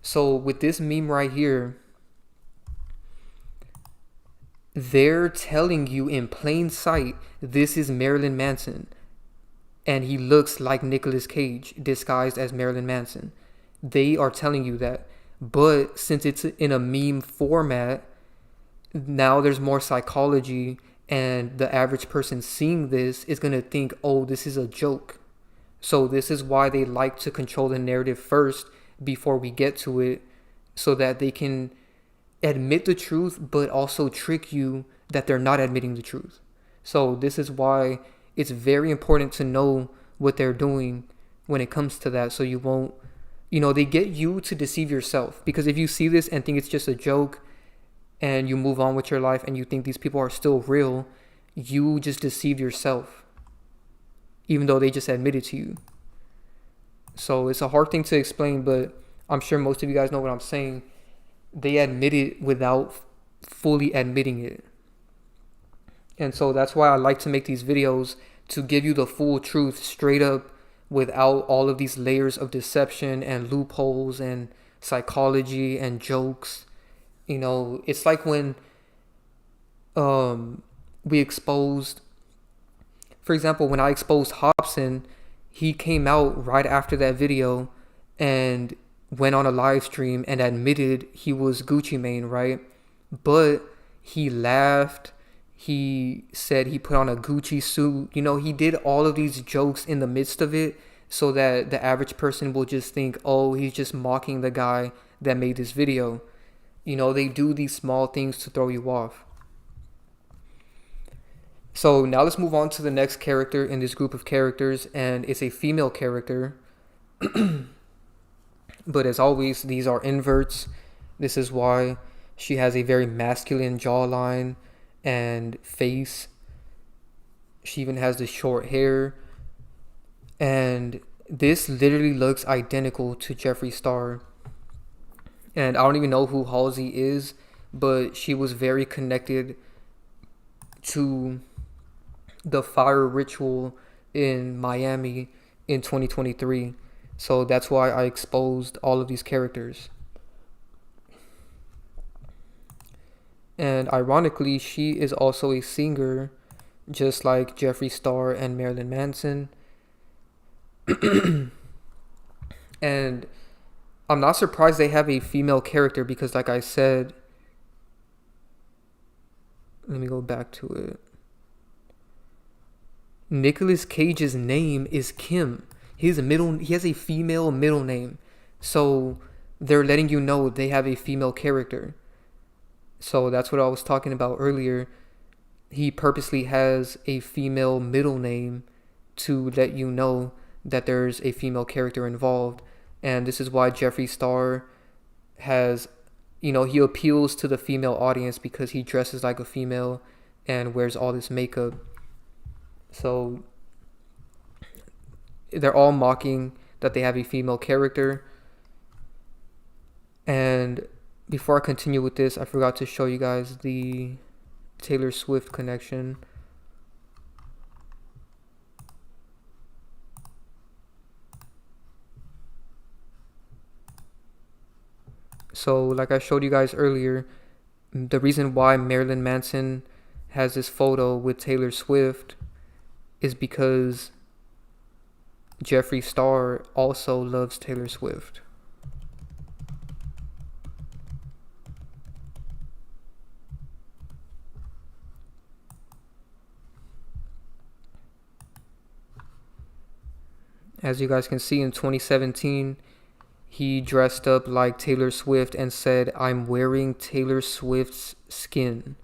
So with this meme right here, they're telling you in plain sight, this is Marilyn Manson. And he looks like Nicolas Cage disguised as Marilyn Manson. They are telling you that. But since it's in a meme format, now there's more psychology, and the average person seeing this is going to think, oh, this is a joke. So this is why they like to control the narrative first before we get to it, so that they can admit the truth, but also trick you that they're not admitting the truth. So this is why it's very important to know what they're doing when it comes to that, so you won't, they get you to deceive yourself. Because if you see this and think it's just a joke and you move on with your life and you think these people are still real, you just deceived yourself, even though they just admitted to you. So it's a hard thing to explain, but I'm sure most of you guys know what I'm saying. They admit it without fully admitting it. And so that's why I like to make these videos, to give you the full truth straight up without all of these layers of deception and loopholes and psychology and jokes. It's like when we exposed, for example, when I exposed Hobson, he came out right after that video and went on a live stream and admitted he was Gucci Mane, right? But he laughed. He said he put on a Gucci suit. He did all of these jokes in the midst of it so that the average person will just think, oh, he's just mocking the guy that made this video. They do these small things to throw you off. So now let's move on to the next character in this group of characters, and it's a female character. But as always, these are inverts. This is why she has a very masculine jawline and face. She even has the short hair. And this literally looks identical to Jeffree Star. And I don't even know who Halsey is, but she was very connected to the fire ritual in Miami in 2023. So that's why I exposed all of these characters. And ironically, she is also a singer, just like Jeffree Star and Marilyn Manson. And I'm not surprised they have a female character because, like I said, let me go back to it. Nicolas Cage's name is Kim. He has a female middle name. So they're letting you know they have a female character. So that's what I was talking about earlier. He purposely has a female middle name to let you know that there's a female character involved. And this is why Jeffree Star has, he appeals to the female audience because he dresses like a female and wears all this makeup. So they're all mocking that they have a female character. And before I continue with this, I forgot to show you guys the Taylor Swift connection. So like I showed you guys earlier, the reason why Marilyn Manson has this photo with Taylor Swift is because Jeffree Star also loves Taylor Swift. As you guys can see, in 2017, he dressed up like Taylor Swift and said, "I'm wearing Taylor Swift's skin,"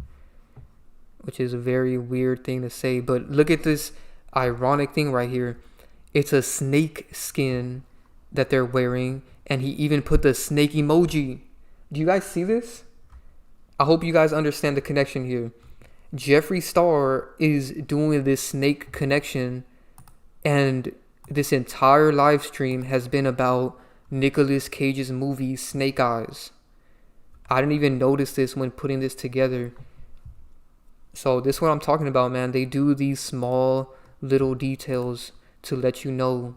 which is a very weird thing to say. But look at this ironic thing right here. It's a snake skin that they're wearing, and he even put the snake emoji. Do you guys see this? I hope you guys understand the connection here. Jeffree Star is doing this snake connection, and this entire live stream has been about Nicolas Cage's movie Snake Eyes. I didn't even notice this when putting this together. So this is what I'm talking about, man. They do these small little details to let you know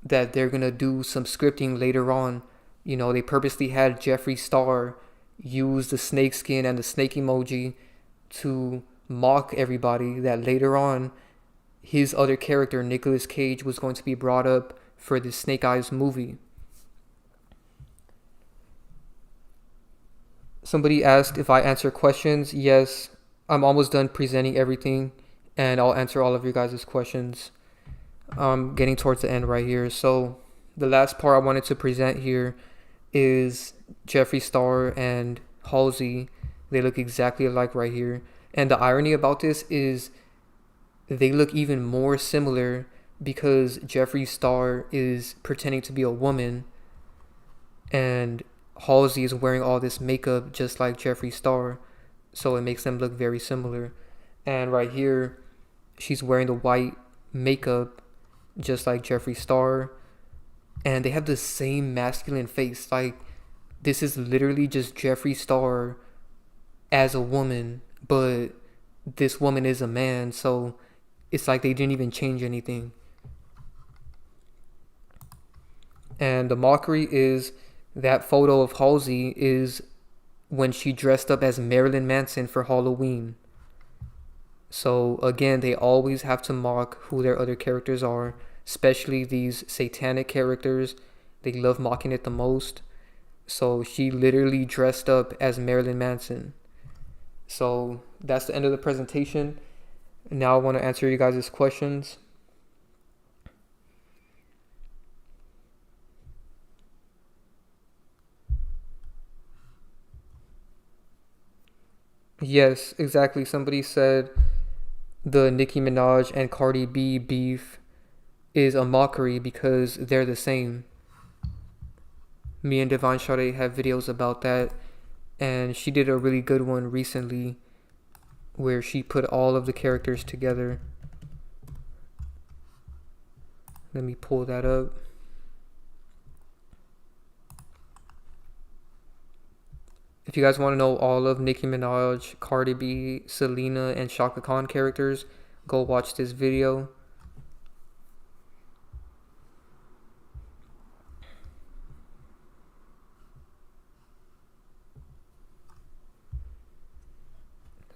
that they're gonna do some scripting later on. They purposely had Jeffree Star use the snake skin and the snake emoji to mock everybody that later on his other character, Nicolas Cage, was going to be brought up for the Snake Eyes movie. Somebody asked if I answer questions. Yes, I'm almost done presenting everything, and I'll answer all of your guys' questions. Getting towards the end right here. So the last part I wanted to present here is Jeffree Star and Halsey. They look exactly alike right here. And the irony about this is they look even more similar because Jeffree Star is pretending to be a woman and Halsey is wearing all this makeup just like Jeffree Star. So it makes them look very similar. And right here, she's wearing the white makeup just like Jeffree Star. And they have the same masculine face. Like, this is literally just Jeffree Star as a woman, but this woman is a man. So it's like they didn't even change anything. And the mockery is that photo of Halsey is when she dressed up as Marilyn Manson for Halloween. So again, they always have to mock who their other characters are, especially these satanic characters. They love mocking it the most. So she literally dressed up as Marilyn Manson. So that's the end of the presentation. Now I want to answer you guys' questions. Yes, exactly. Somebody said the Nicki Minaj and Cardi B beef is a mockery because they're the same. Me and Divine Sade have videos about that, and she did a really good one recently where she put all of the characters together. Let me pull that up. If you guys want to know all of Nicki Minaj, Cardi B, Selena, and Shaka Khan characters, go watch this video.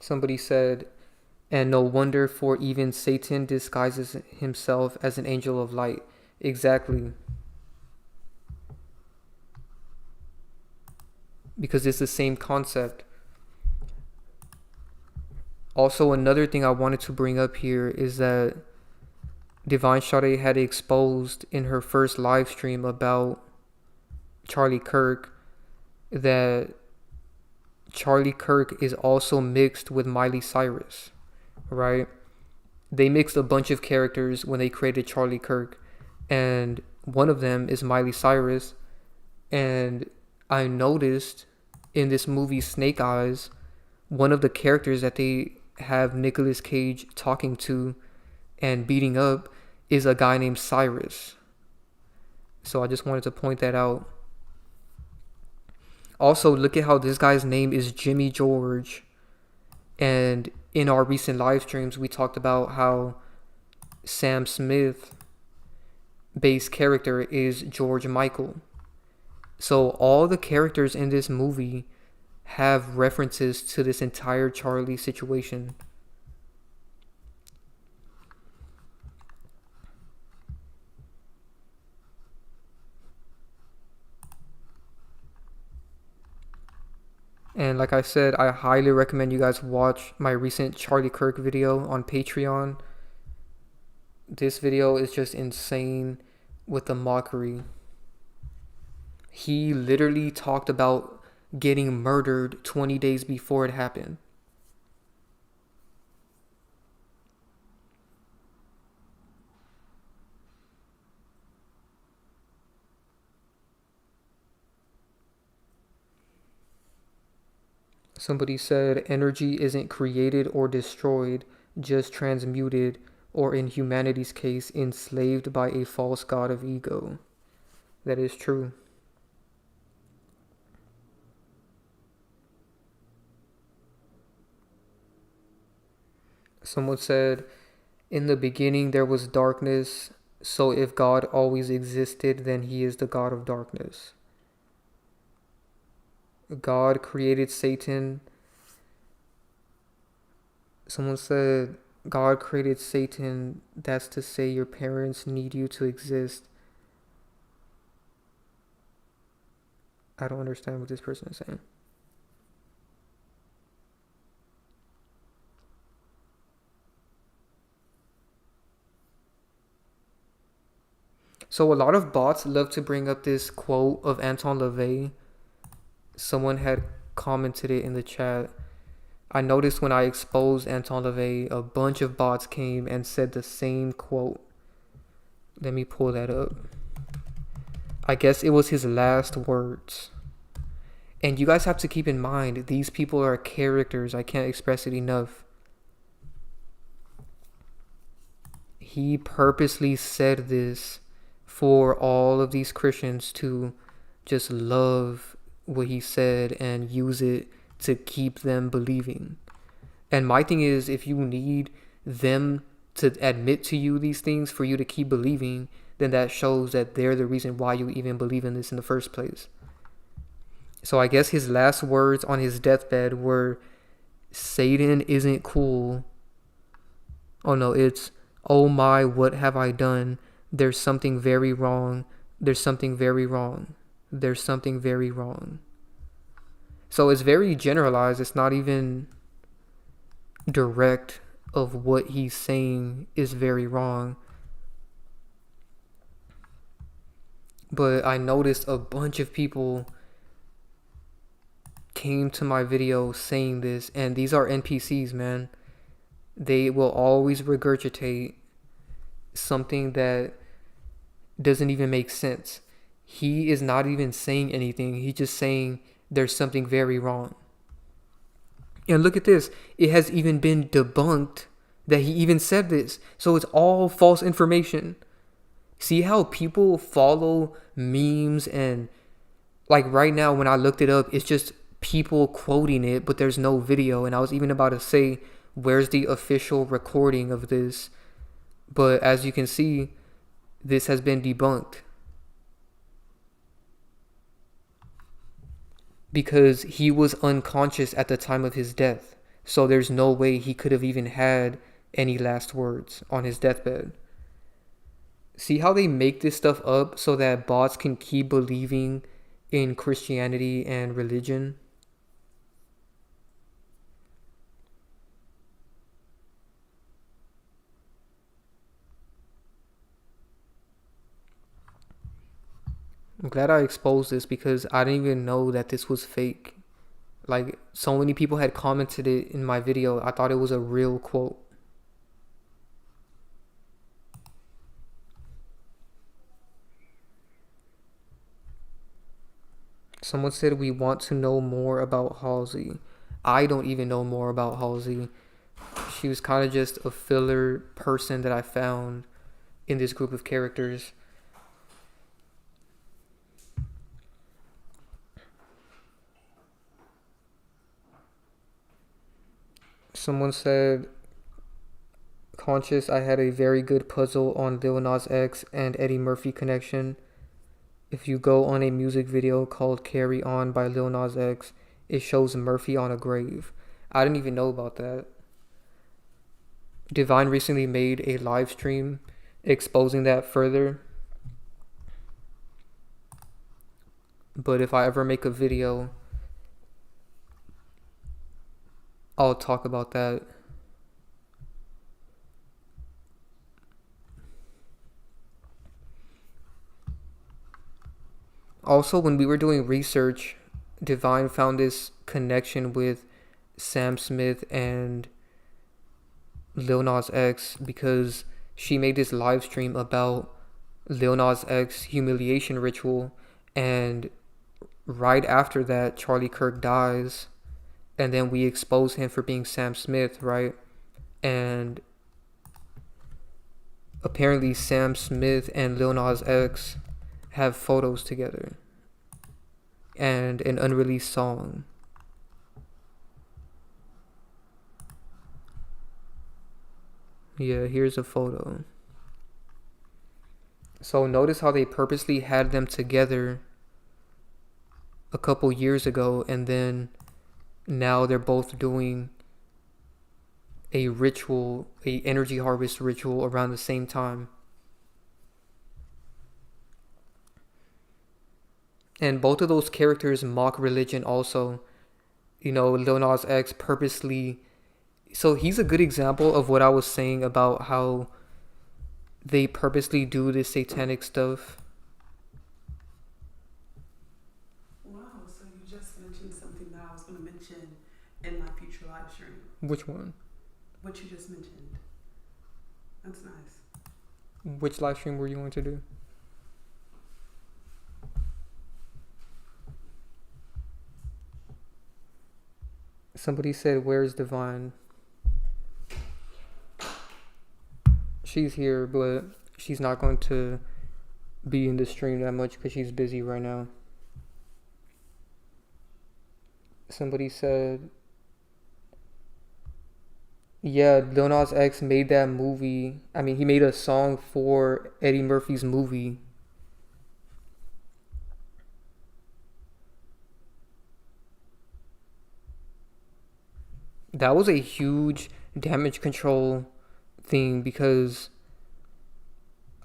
Somebody said, and no wonder, for even Satan disguises himself as an angel of light. Exactly. Because it's the same concept. Also, another thing I wanted to bring up here is that Divine Sade had exposed in her first live stream about Charlie Kirk that Charlie Kirk is also mixed with Miley Cyrus, right? They mixed a bunch of characters when they created Charlie Kirk, and one of them is Miley Cyrus. And I noticed in this movie Snake Eyes, one of the characters that they have Nicolas Cage talking to and beating up is a guy named Cyrus. So I just wanted to point that out. Also, look at how this guy's name is Jimmy George. And in our recent live streams, we talked about how Sam Smith base character is George Michael. So all the characters in this movie have references to this entire Charlie situation. And like I said, I highly recommend you guys watch my recent Charlie Kirk video on Patreon. This video is just insane with the mockery. He literally talked about getting murdered 20 days before it happened. Somebody said energy isn't created or destroyed, just transmuted, or in humanity's case, enslaved by a false god of ego. That is true. Someone said, in the beginning there was darkness, so if God always existed, then he is the God of darkness. God created Satan. Someone said, God created Satan. That's to say your parents need you to exist. I don't understand what this person is saying. So a lot of bots love to bring up this quote of Anton LaVey. Someone had commented it in the chat. I noticed when I exposed Anton LaVey, a bunch of bots came and said the same quote. Let me pull that up. I guess it was his last words. And you guys have to keep in mind, these people are characters. I can't express it enough. He purposely said this for all of these Christians to just love what he said and use it to keep them believing. And my thing is, if you need them to admit to you these things for you to keep believing, then that shows that they're the reason why you even believe in this in the first place. So I guess his last words on his deathbed were, Satan isn't cool. Oh no, it's, oh my, what have I done? There's something very wrong. There's something very wrong. There's something very wrong. So it's very generalized. It's not even direct of what he's saying is very wrong. But I noticed a bunch of people came to my video saying this, and these are NPCs, man. They will always regurgitate something that doesn't even make sense. He is not even saying anything. He's just saying there's something very wrong. And look at this. It has even been debunked that he even said this. So it's all false information. See how people follow memes, and like right now when I looked it up, it's just people quoting it, but there's no video. And I was even about to say, where's the official recording of this? But as you can see, this has been debunked. Because he was unconscious at the time of his death. So there's no way he could have even had any last words on his deathbed. See how they make this stuff up so that bots can keep believing in Christianity and religion? I'm glad I exposed this because I didn't even know that this was fake. Like, so many people had commented it in my video. I thought it was a real quote. Someone said we want to know more about Halsey. I don't even know more about Halsey. She was kind of just a filler person that I found in this group of characters. Someone said, conscious, I had a very good puzzle on Lil Nas X and Eddie Murphy connection. If you go on a music video called Carry On by Lil Nas X, it shows Murphy on a grave. I didn't even know about that. Divine recently made a live stream exposing that further. But if I ever make a video, I'll talk about that. Also, when we were doing research, Divine found this connection with Sam Smith and Lil Nas X because she made this live stream about Lil Nas X humiliation ritual, and right after that, Charlie Kirk dies, and then we expose him for being Sam Smith, right? And apparently Sam Smith and Lil Nas X have photos together and an unreleased song. Yeah, here's a photo. So notice how they purposely had them together a couple years ago, and then now they're both doing a ritual, a energy harvest ritual around the same time. And both of those characters mock religion also. You know, Lil Nas X purposely... So he's a good example of what I was saying about how they purposely do this satanic stuff. Wow, so you just mentioned something that I was going to mention in my future live stream. Which one? What you just mentioned. That's nice. Which live stream were you going to do? Somebody said, where's Divine? She's here, but she's not going to be in the stream that much because she's busy right now. Somebody said, yeah, Lil Nas X made that movie. I mean, he made a song for Eddie Murphy's movie. That was a huge damage control thing because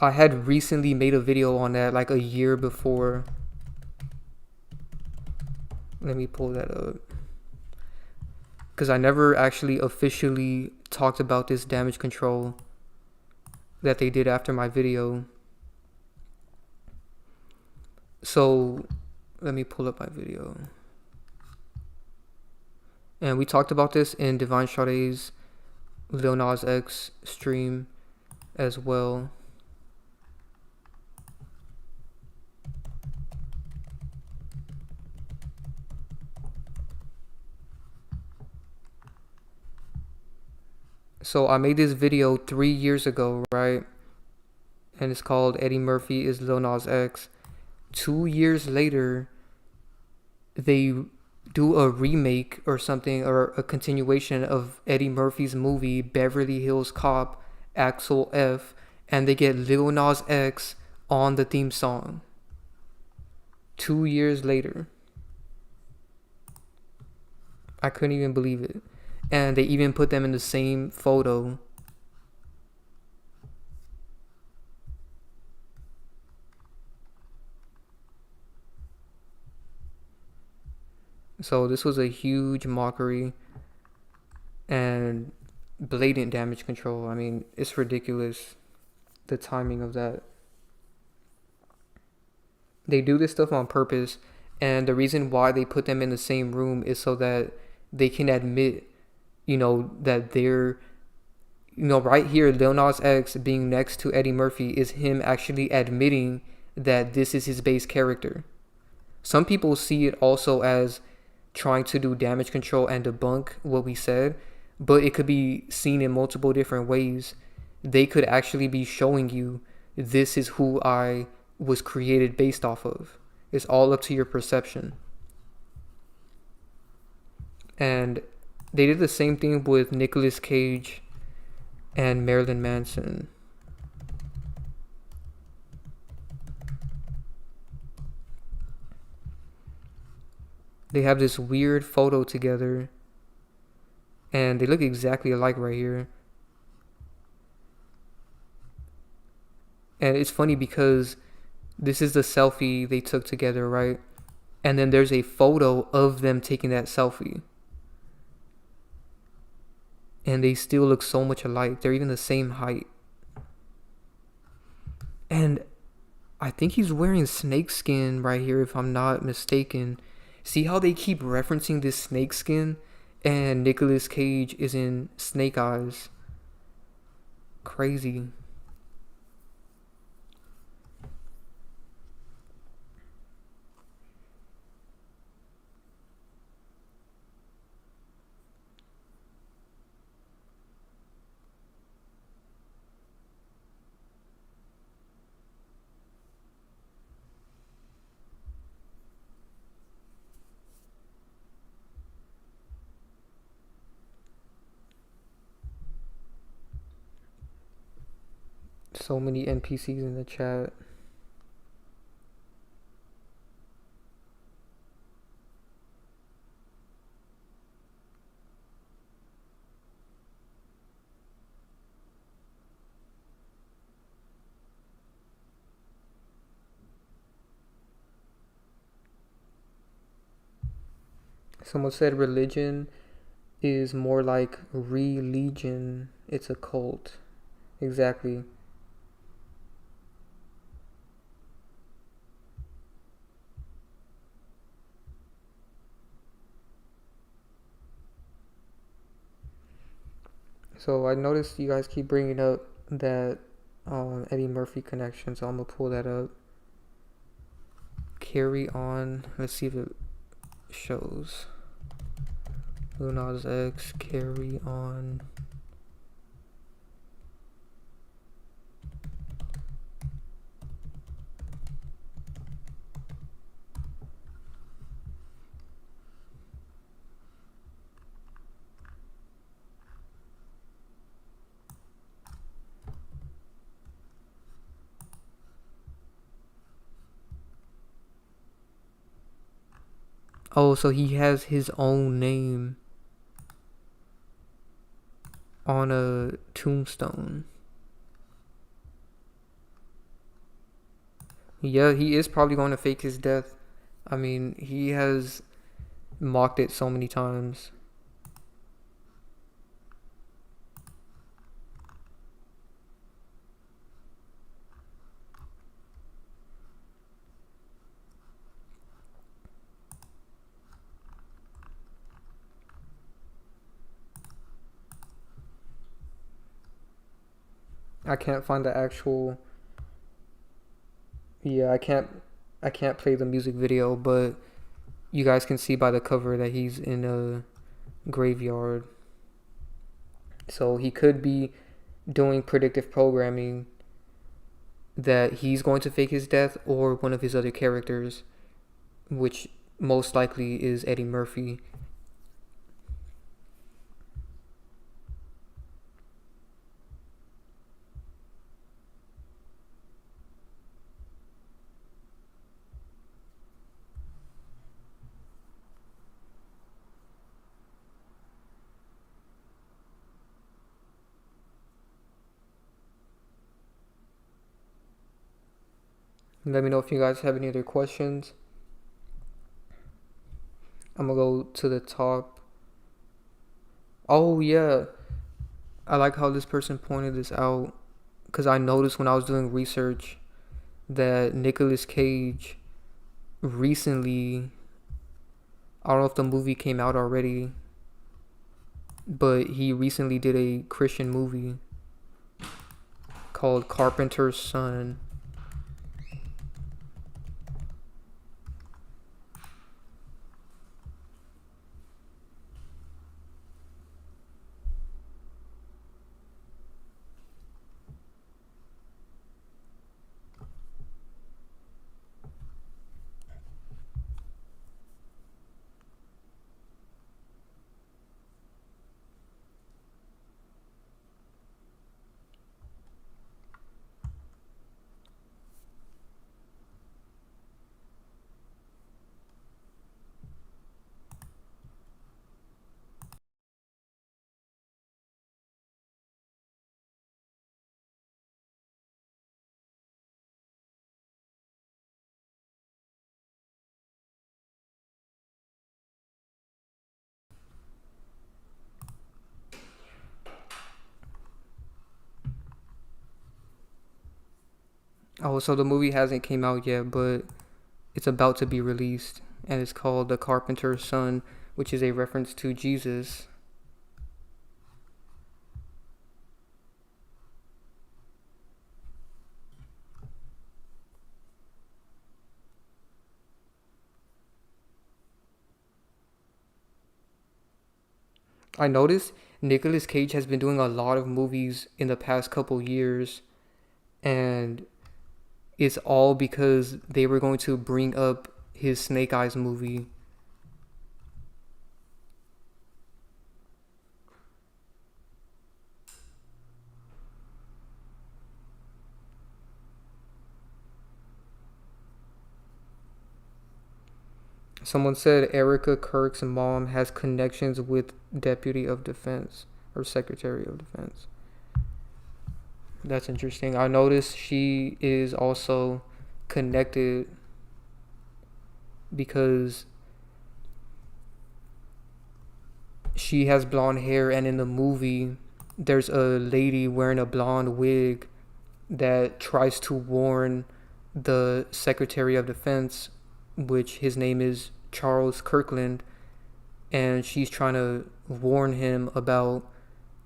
I had recently made a video on that like a year before. Let me pull that up. Because I never actually officially talked about this damage control that they did after my video. So let me pull up my video. And we talked about this in Divine Sade's Lil Nas X stream as well. So I made this video 3 years ago, right? And it's called Eddie Murphy is Lil Nas X. 2 years later, they do a remake or something, or a continuation of Eddie Murphy's movie Beverly Hills Cop Axel F, and they get Lil Nas X on the theme song 2 years later. I couldn't even believe it. And they even put them in the same photo. So this was a huge mockery and blatant damage control. I mean, it's ridiculous, the timing of that. They do this stuff on purpose, and the reason why they put them in the same room is so that they can admit, that they're, right here, Lil Nas X being next to Eddie Murphy is him actually admitting that this is his base character. Some people see it also as trying to do damage control and debunk what we said, but it could be seen in multiple different ways. They could actually be showing you, this is who I was created based off of. It's all up to your perception. And they did the same thing with Nicolas Cage and Marilyn Manson. They have this weird photo together, and they look exactly alike right here. And it's funny because this is the selfie they took together, right? And then there's a photo of them taking that selfie. And they still look so much alike. They're even the same height. And I think he's wearing snakeskin right here, if I'm not mistaken. See how they keep referencing this snakeskin? And Nicolas Cage is in snake eyes. Crazy. So many NPCs in the chat. Someone said religion is more like religion. It's a cult. Exactly. So I noticed you guys keep bringing up that Eddie Murphy connection, so I'm gonna pull that up. Carry on. Let's see if it shows. Lil Nas X, carry on. Oh, so he has his own name on a tombstone. Yeah, he is probably going to fake his death. I mean, he has mocked it so many times. I can't find the actual. Yeah, I can't play the music video, but you guys can see by the cover that he's in a graveyard. So he could be doing predictive programming that he's going to fake his death, or one of his other characters, which most likely is Eddie Murphy. Let me know if you guys have any other questions. I'm gonna go to the top. Oh yeah, I like how this person pointed this out, because I noticed when I was doing research that Nicolas Cage recently, I don't know if the movie came out already, but he recently did a Christian movie called Carpenter's Son. Oh, so the movie hasn't came out yet, but it's about to be released, and it's called The Carpenter's Son, which is a reference to Jesus. I noticed Nicolas Cage has been doing a lot of movies in the past couple years, and it's all because they were going to bring up his Snake Eyes movie. Someone said Erica Kirk's mom has connections with Deputy of Defense or Secretary of Defense. That's interesting. I noticed she is also connected because she has blonde hair, and in the movie there's a lady wearing a blonde wig that tries to warn the Secretary of Defense, which his name is Charles Kirkland, and she's trying to warn him about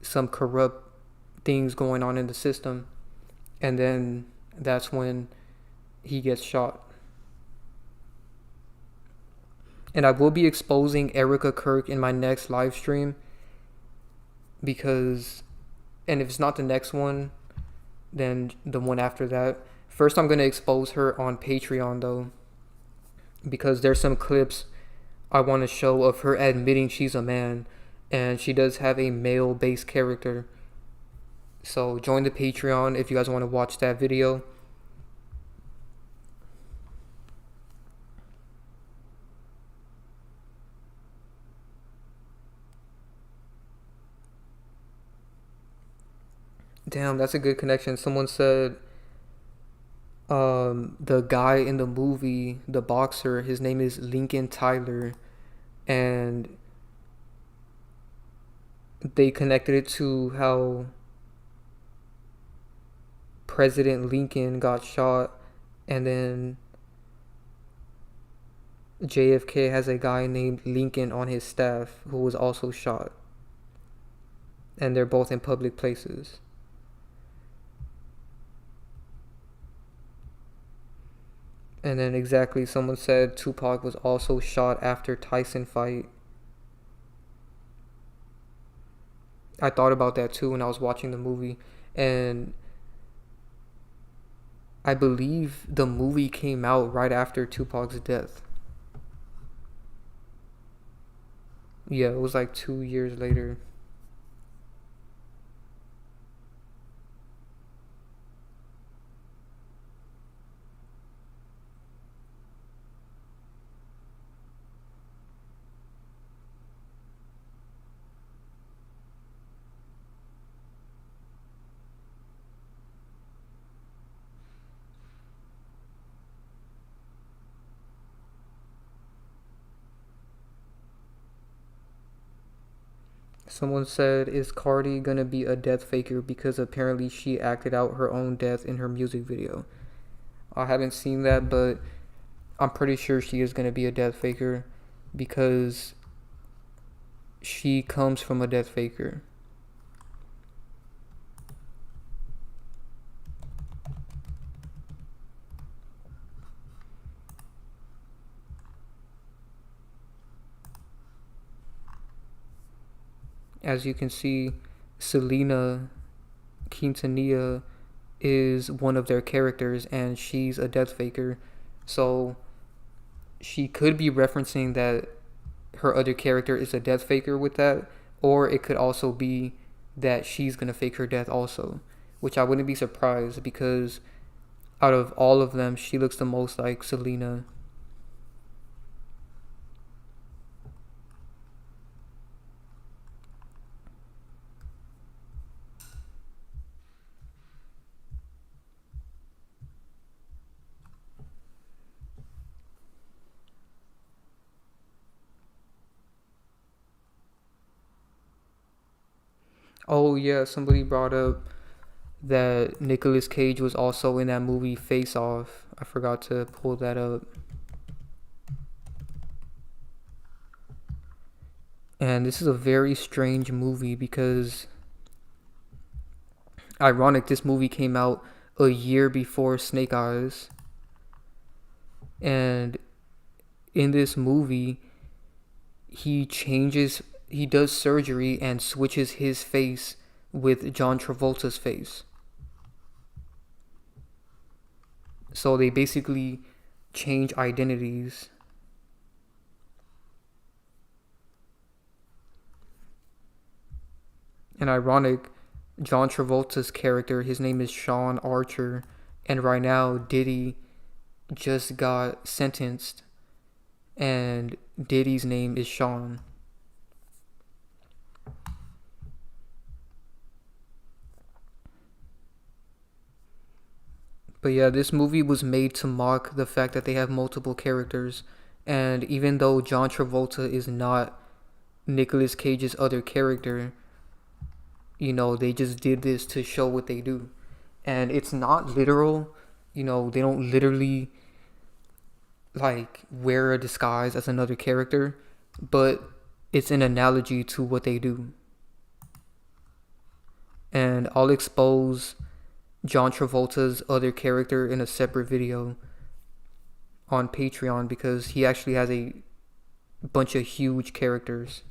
some corrupt things going on in the system, and then that's when he gets shot. And I will be exposing Erica Kirk in my next live stream, because, and if it's not the next one, then the one after that. First, I'm going to expose her on Patreon though, because there's some clips I want to show of her admitting she's a man, and she does have a male based character. So join the Patreon if you guys want to watch that video. Damn, that's a good connection. Someone said the guy in the movie, the boxer, his name is Lincoln Tyler, and they connected it to how President Lincoln got shot, and then JFK has a guy named Lincoln on his staff who was also shot, and they're both in public places. And then exactly, someone said Tupac was also shot after Tyson fight. I thought about that too when I was watching the movie, and I believe the movie came out right after Tupac's death. Yeah, it was like 2 years later. Someone said, is Cardi gonna be a death faker because apparently she acted out her own death in her music video? I haven't seen that, but I'm pretty sure she is gonna be a death faker because she comes from a death faker. As you can see, Selena Quintanilla is one of their characters and she's a death faker. So she could be referencing that her other character is a death faker with that, or it could also be that she's gonna fake her death also, which I wouldn't be surprised because out of all of them, she looks the most like Selena. Oh yeah, somebody brought up that Nicolas Cage was also in that movie Face Off. I forgot to pull that up. And this is a very strange movie because, ironic, this movie came out a year before Snake Eyes. And in this movie, he does surgery and switches his face with John Travolta's face. So they basically change identities. And ironic, John Travolta's character, his name is Sean Archer, and right now Diddy just got sentenced and Diddy's name is Sean. But yeah, this movie was made to mock the fact that they have multiple characters, and even though John Travolta is not Nicolas Cage's other character, they just did this to show what they do. And it's not literal, they don't literally like wear a disguise as another character, but it's an analogy to what they do. And I'll expose John Travolta's other character in a separate video on Patreon because he actually has a bunch of huge characters.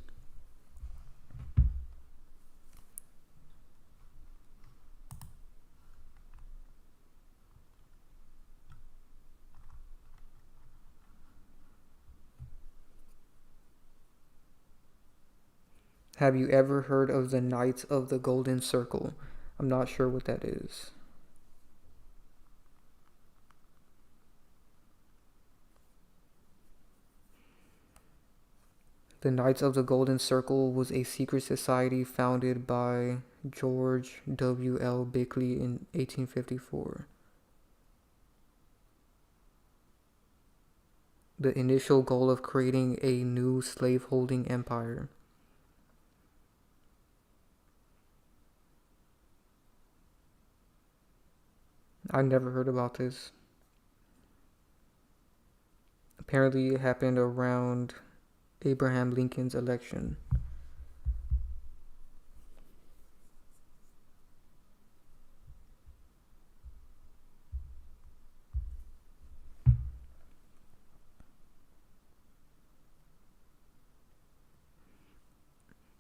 Have you ever heard of the Knights of the Golden Circle? I'm not sure what that is. The Knights of the Golden Circle was a secret society founded by George W. L. Bickley in 1854. The initial goal of creating a new slaveholding empire. I never heard about this. Apparently it happened around Abraham Lincoln's election.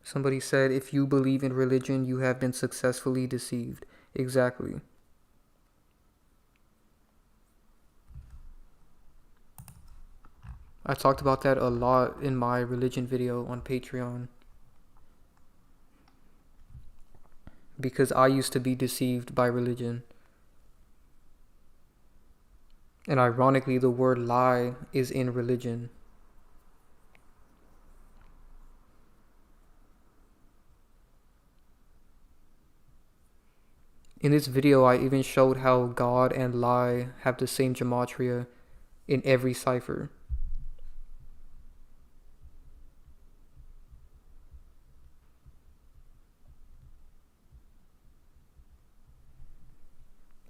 Somebody said, if you believe in religion, you have been successfully deceived. Exactly. I talked about that a lot in my religion video on Patreon. Because I used to be deceived by religion. And ironically, the word lie is in religion. In this video, I even showed how God and lie have the same gematria in every cipher.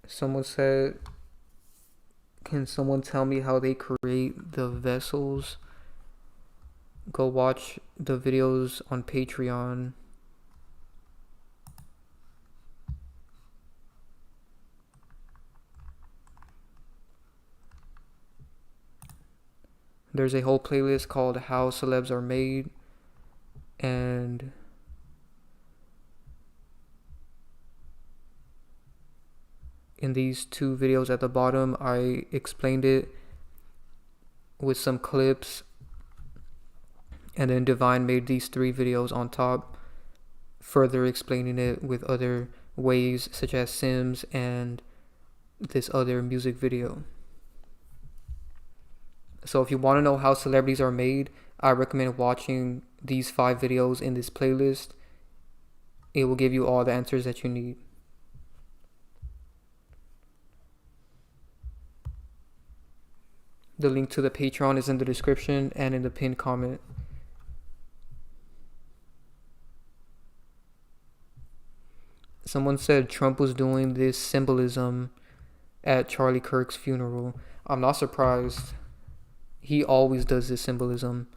Someone said, can someone tell me how they create the vessels? Go watch the videos on Patreon. There's a whole playlist called How Celebs Are Made, and in these 2 videos at the bottom, I explained it with some clips, and then Divine made these 3 videos on top, further explaining it with other ways such as Sims and this other music video. So if you want to know how celebrities are made, I recommend watching these 5 videos in this playlist. It will give you all the answers that you need. The link to the Patreon is in the description and in the pinned comment. Someone said Trump was doing this symbolism at Charlie Kirk's funeral. I'm not surprised. He always does this symbolism.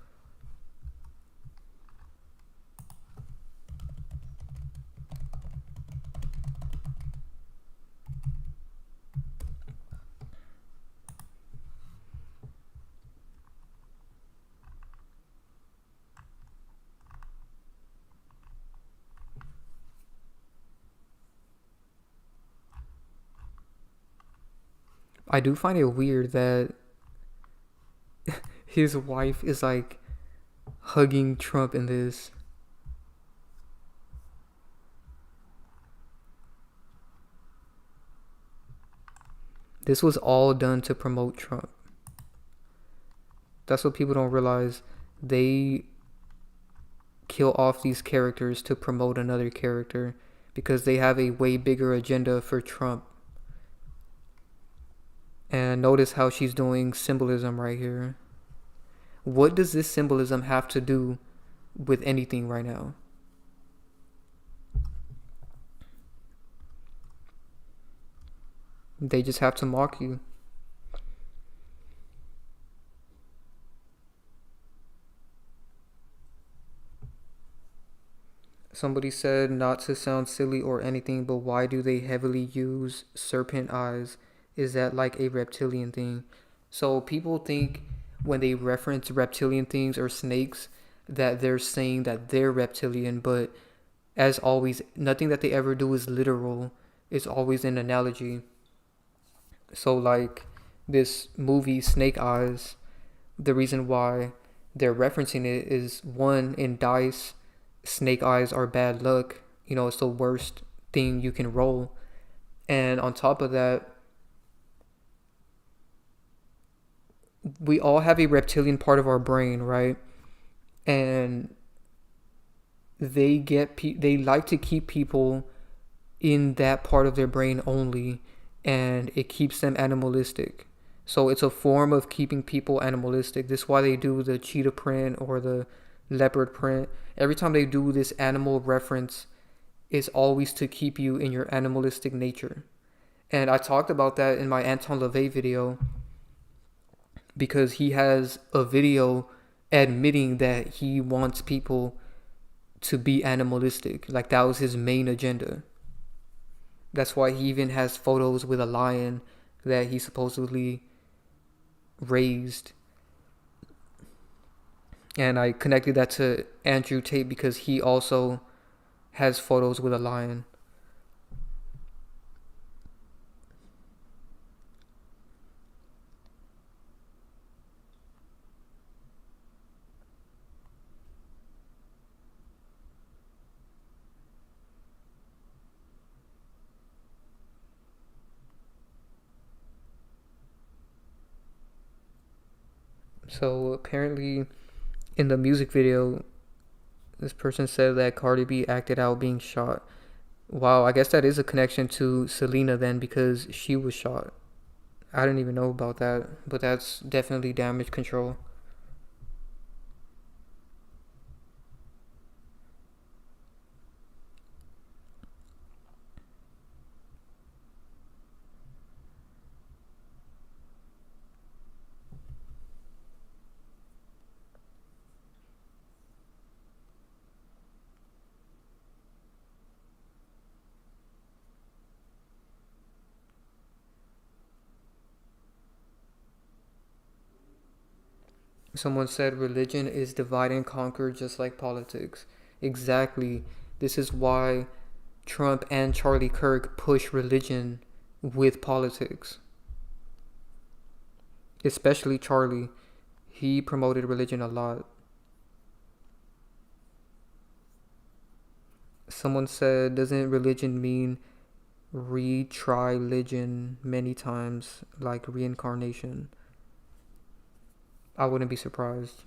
I do find it weird that his wife is like hugging Trump in this. This was all done to promote Trump. That's what people don't realize. They kill off these characters to promote another character because they have a way bigger agenda for Trump. And notice how she's doing symbolism right here. What does this symbolism have to do with anything right now? They just have to mock you. Somebody said, not to sound silly or anything, but why do they heavily use serpent eyes? Is that like a reptilian thing? So people think when they reference reptilian things or snakes that they're saying that they're reptilian, but as always, nothing that they ever do is literal. It's always an analogy. So like this movie Snake Eyes, the reason why they're referencing it is, one, in dice, snake eyes are bad luck. You know, it's the worst thing you can roll. And on top of that, we all have a reptilian part of our brain, right? And they like to keep people in that part of their brain only, and it keeps them animalistic. So it's a form of keeping people animalistic. This is why they do the cheetah print or the leopard print. Every time they do this animal reference, it's always to keep you in your animalistic nature. And I talked about that in my Anton LaVey video, because he has a video admitting that he wants people to be animalistic. Like, that was his main agenda. That's why he even has photos with a lion that he supposedly raised. And I connected that to Andrew Tate because he also has photos with a lion. So apparently in the music video, this person said that Cardi B acted out being shot. Wow, I guess that is a connection to Selena then, because she was shot. I didn't even know about that, but that's definitely damage control. Someone said religion is divide and conquer just like politics. Exactly. This is why Trump and Charlie Kirk push religion with politics. Especially Charlie. He promoted religion a lot. Someone said, doesn't religion mean retry religion many times, like reincarnation? I wouldn't be surprised.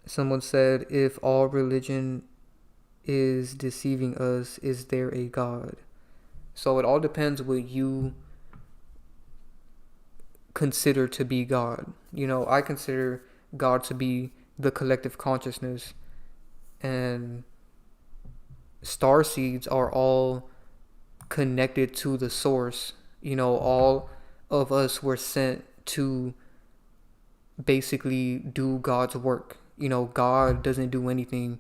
Someone said, if all religion is deceiving us, is there a God? So it all depends what you consider to be God. I consider God to be the collective consciousness, and star seeds are all connected to the source. All of us were sent to basically do God's work. God doesn't do anything.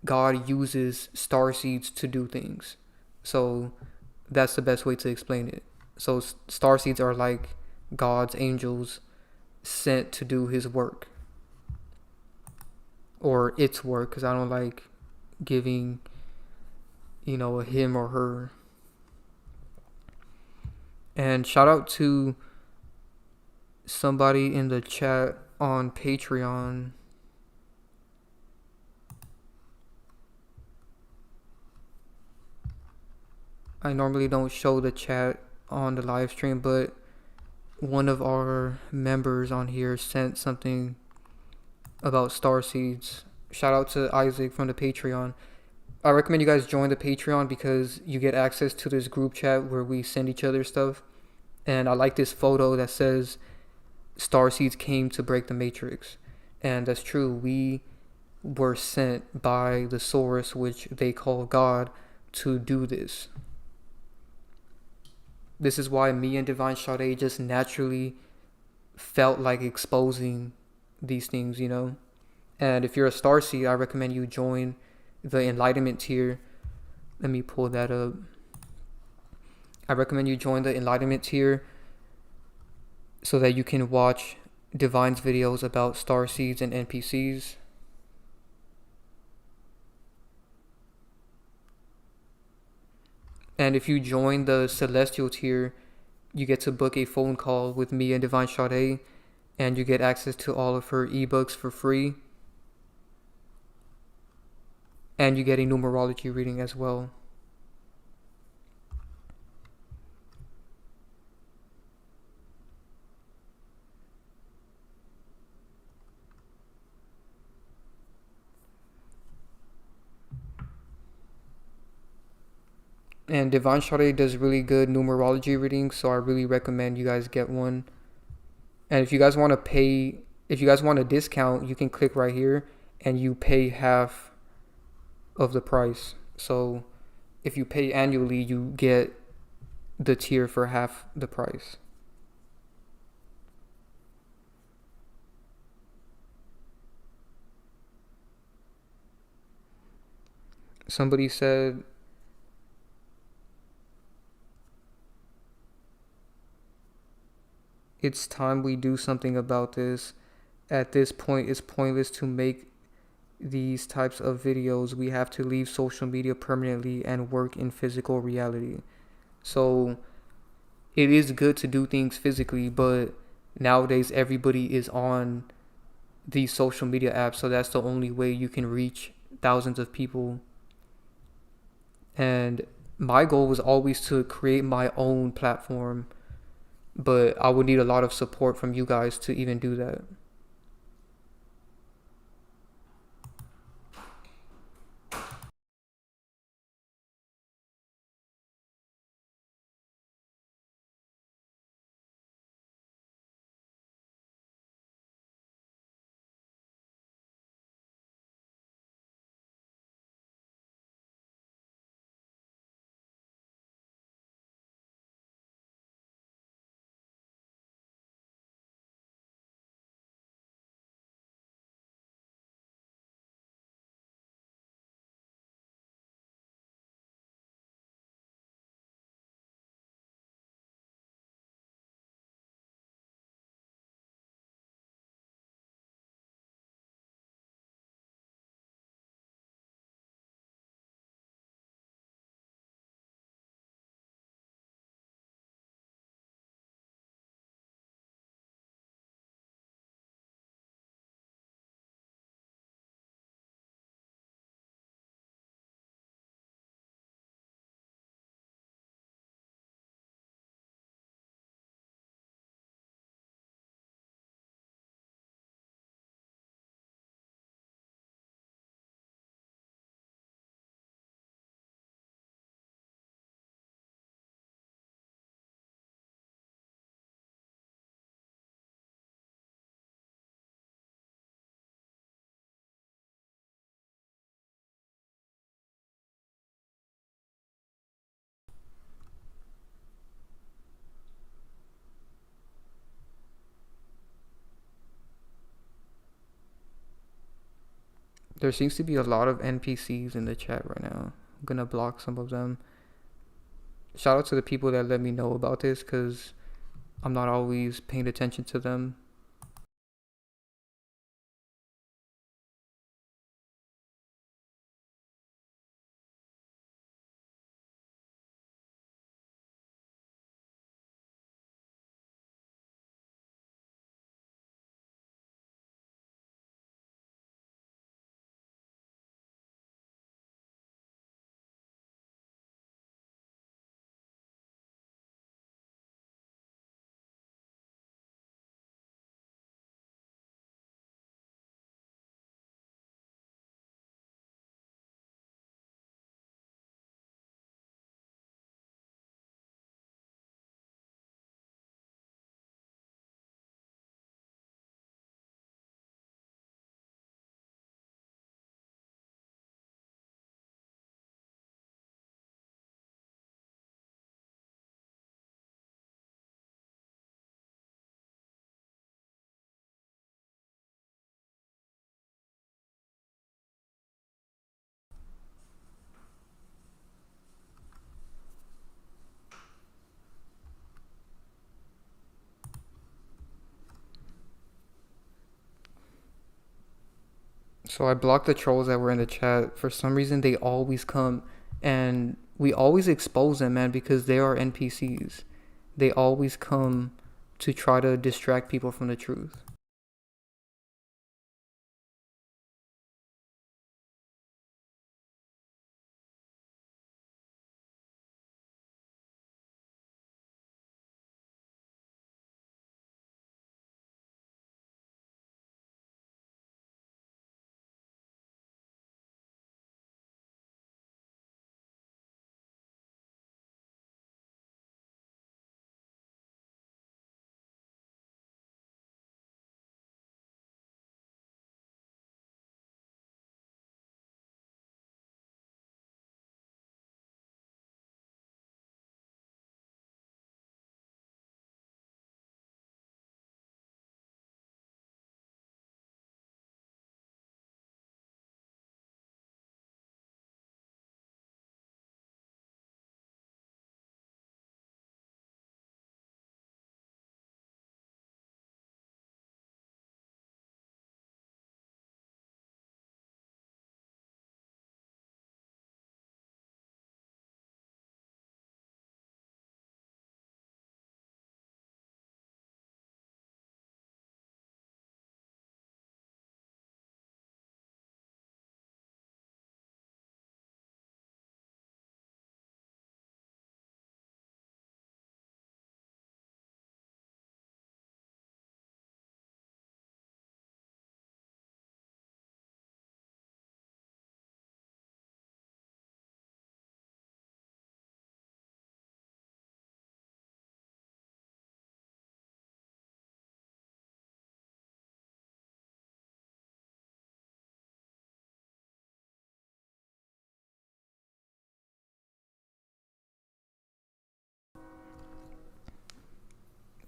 God uses star seeds to do things. So that's the best way to explain it. So star seeds are like God's angels sent to do his work, or its work, because I don't like giving a him or her. And shout out to somebody in the chat on Patreon. I normally don't show the chat on the live stream, but one of our members on here sent something about star seeds. Shout out to Isaac from the Patreon. I recommend you guys join the Patreon because you get access to this group chat where we send each other stuff. And I like this photo that says star seeds came to break the matrix. And that's true. We were sent by the source, which they call God, to do this. This is why me and Divine Sade just naturally felt like exposing these things, And if you're a starseed, I recommend you join the enlightenment tier. Let me pull that up. I recommend you join the enlightenment tier so that you can watch Divine's videos about starseeds and NPCs. And if you join the celestial tier, you get to book a phone call with me and Divine Sade, and you get access to all of her ebooks for free. And you get a numerology reading as well. And Divine Sade does really good numerology readings, so I really recommend you guys get one. And if you guys want a discount, you can click right here and you pay half of the price. So if you pay annually, you get the tier for half the price. Somebody said, it's time we do something about this. At this point, it's pointless to make these types of videos. We have to leave social media permanently and work in physical reality. So it is good to do things physically, but nowadays everybody is on these social media apps, so that's the only way you can reach thousands of people. And my goal was always to create my own platform, but I would need a lot of support from you guys to even do that. There seems to be a lot of NPCs in the chat right now. I'm gonna block some of them. Shout out to the people that let me know about this, because I'm not always paying attention to them. So I blocked the trolls that were in the chat. For some reason, they always come, and we always expose them, man, because they are NPCs. They always come to try to distract people from the truth.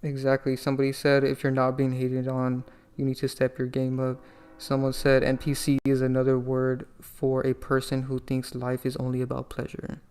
Exactly. Somebody said if you're not being hated on, you need to step your game up. Someone said NPC is another word for a person who thinks life is only about pleasure.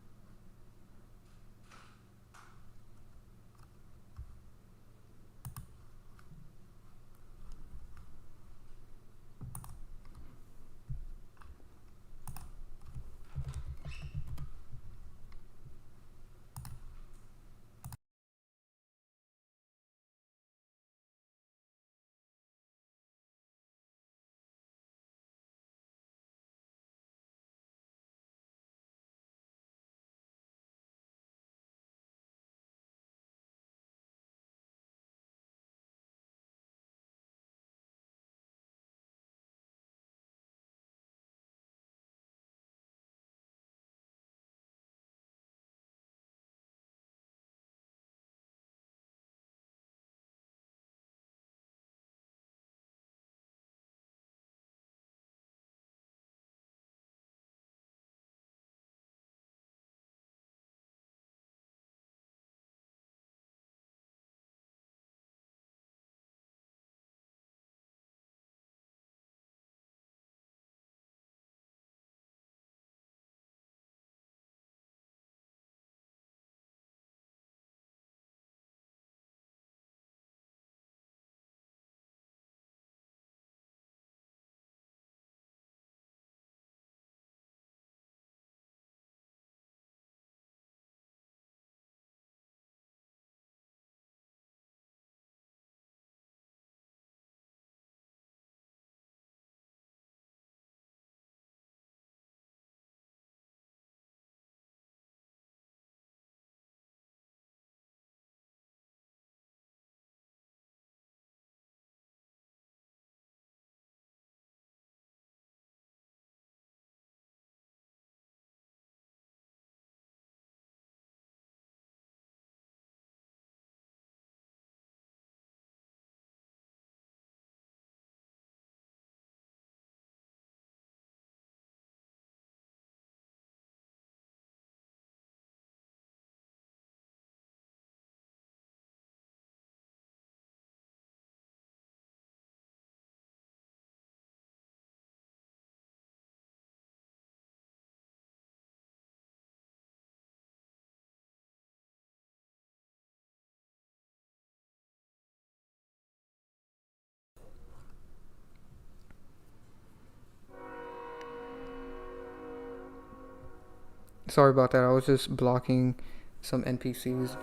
Sorry about that. I was just blocking some NPCs.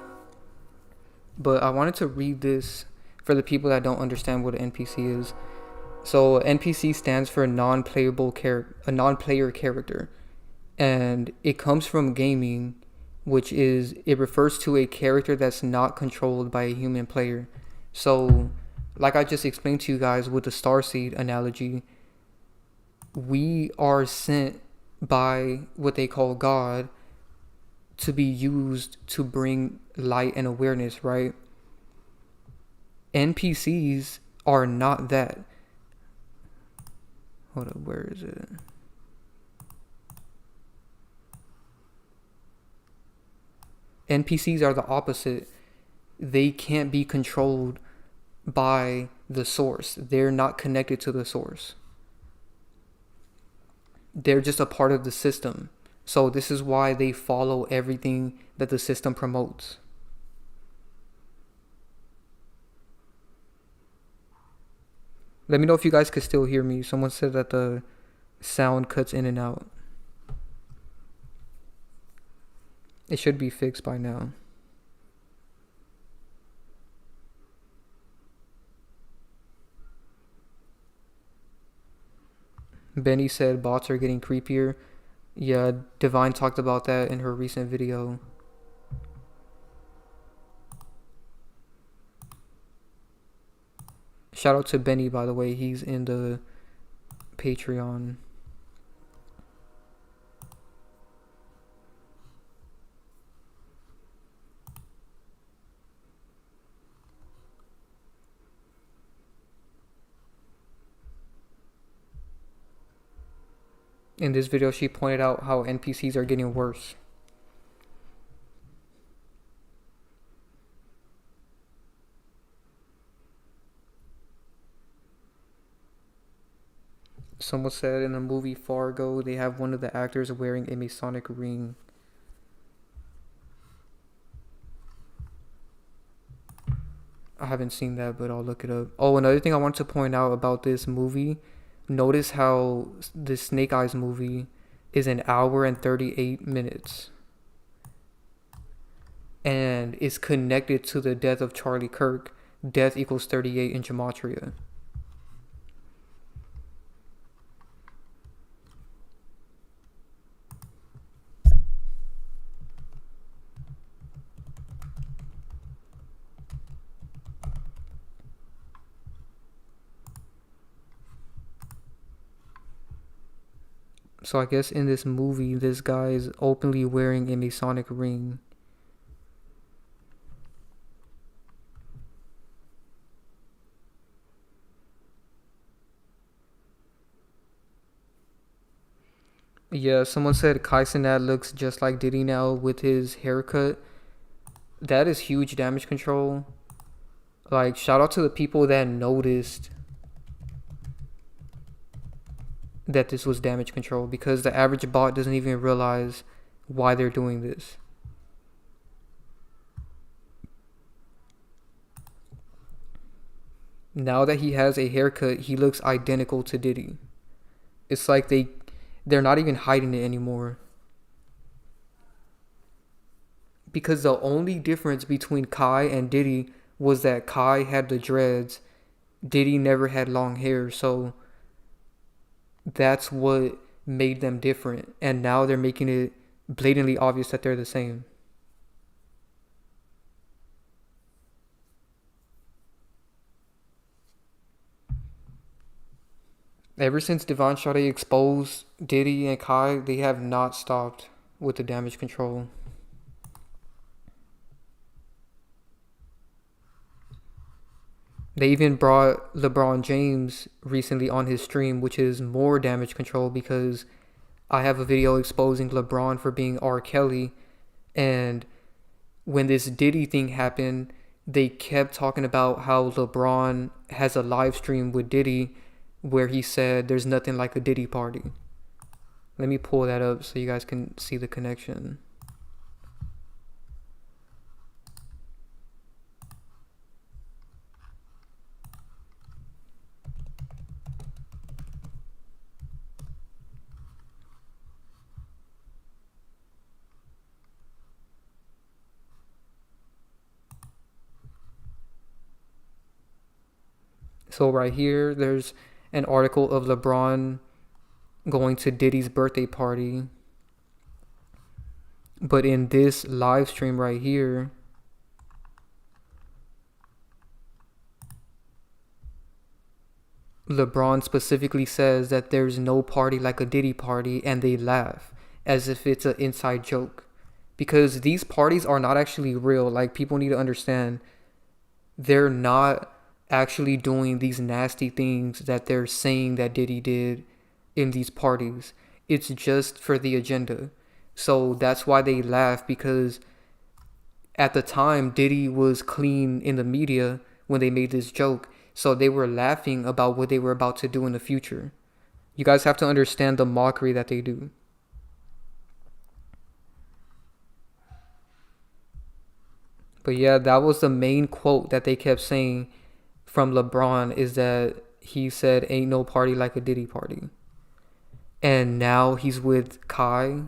But I wanted to read this for the people that don't understand what an NPC is. So NPC stands for a non-player character, and it comes from gaming, which is it refers to a character that's not controlled by a human player. So, like I just explained to you guys with the starseed analogy, we are sent by what they call God to be used to bring light and awareness, right? NPCs are not that. Hold up, where is it? NPCs are the opposite. They can't be controlled by the source. They're not connected to the source. They're just a part of the system. So this is why they follow everything that the system promotes. Let me know if you guys can still hear me. Someone said that the sound cuts in and out. It should be fixed by now. Benny said bots are getting creepier. Yeah, Divine talked about that in her recent video. Shout out to Benny, by the way. He's in the Patreon. In this video, she pointed out how NPCs are getting worse. Someone said in the movie Fargo, they have one of the actors wearing a Masonic ring. I haven't seen that, but I'll look it up. Oh, another thing I want to point out about this movie. Notice how the Snake Eyes movie is an hour and 38 minutes. And is connected to the death of Charlie Kirk. Death equals 38 in Gematria. So I guess in this movie, this guy is openly wearing a Masonic ring. Yeah, someone said Kaisenat looks just like Diddy now with his haircut. That is huge damage control. Like, shout out to the people that noticed that this was damage control, because the average bot doesn't even realize why they're doing this. Now that he has a haircut, he looks identical to Diddy. It's like they're not even hiding it anymore. Because the only difference between Kai and Diddy was that Kai had the dreads, Diddy never had long hair, so that's what made them different. And now they're making it blatantly obvious that they're the same. Ever since Devon Sade exposed Diddy and Kai, they have not stopped with the damage control. They even brought LeBron James recently on his stream, which is more damage control, because I have a video exposing LeBron for being R. Kelly. And when this Diddy thing happened, they kept talking about how LeBron has a live stream with Diddy where he said there's nothing like a Diddy party. Let me pull that up so you guys can see the connection. So right here, there's an article of LeBron going to Diddy's birthday party. But in this live stream right here, LeBron specifically says that there's no party like a Diddy party, and they laugh as if it's an inside joke. Because these parties are not actually real. Like, people need to understand, they're not actually doing these nasty things that they're saying that Diddy did in these parties. It's just for the agenda. So that's why they laugh, because at the time Diddy was clean in the media when they made this joke. So they were laughing about what they were about to do in the future. You guys have to understand the mockery that they do. But yeah, that was the main quote that they kept saying from LeBron, is that he said, ain't no party like a Diddy party. And now he's with Kai.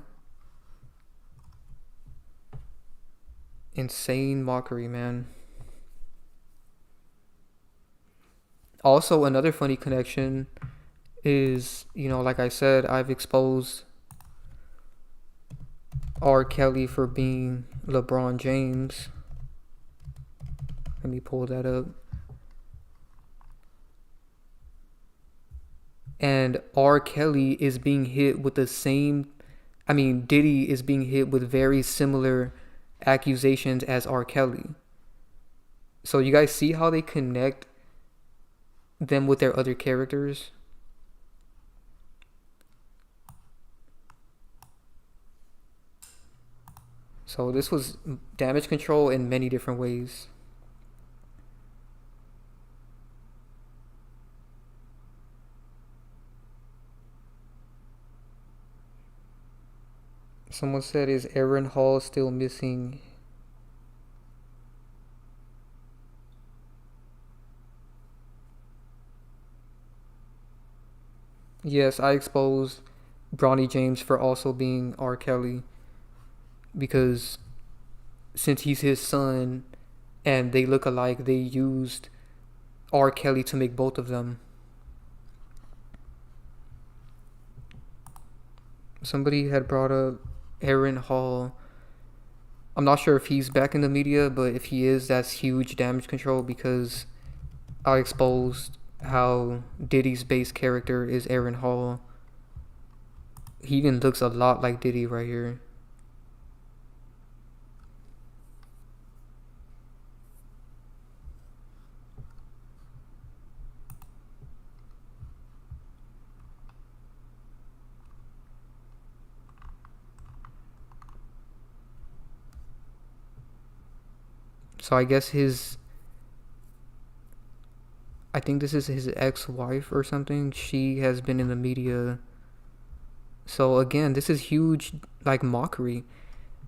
Insane mockery, man. Also, another funny connection is, like I said, I've exposed R. Kelly for being LeBron James. Let me pull that up. And R. Kelly is being hit with Diddy is being hit with very similar accusations as R. Kelly. So you guys see how they connect them with their other characters? So this was damage control in many different ways. Someone said, is Aaron Hall still missing? Yes, I exposed Bronny James for also being R. Kelly, because since he's his son and they look alike, they used R. Kelly to make both of them. Somebody had brought up Aaron Hall. I'm not sure if he's back in the media, but if he is, that's huge damage control, because I exposed how Diddy's base character is Aaron Hall. He even looks a lot like Diddy right here. So I guess I think this is his ex-wife or something. She has been in the media. So again, this is huge, like, mockery.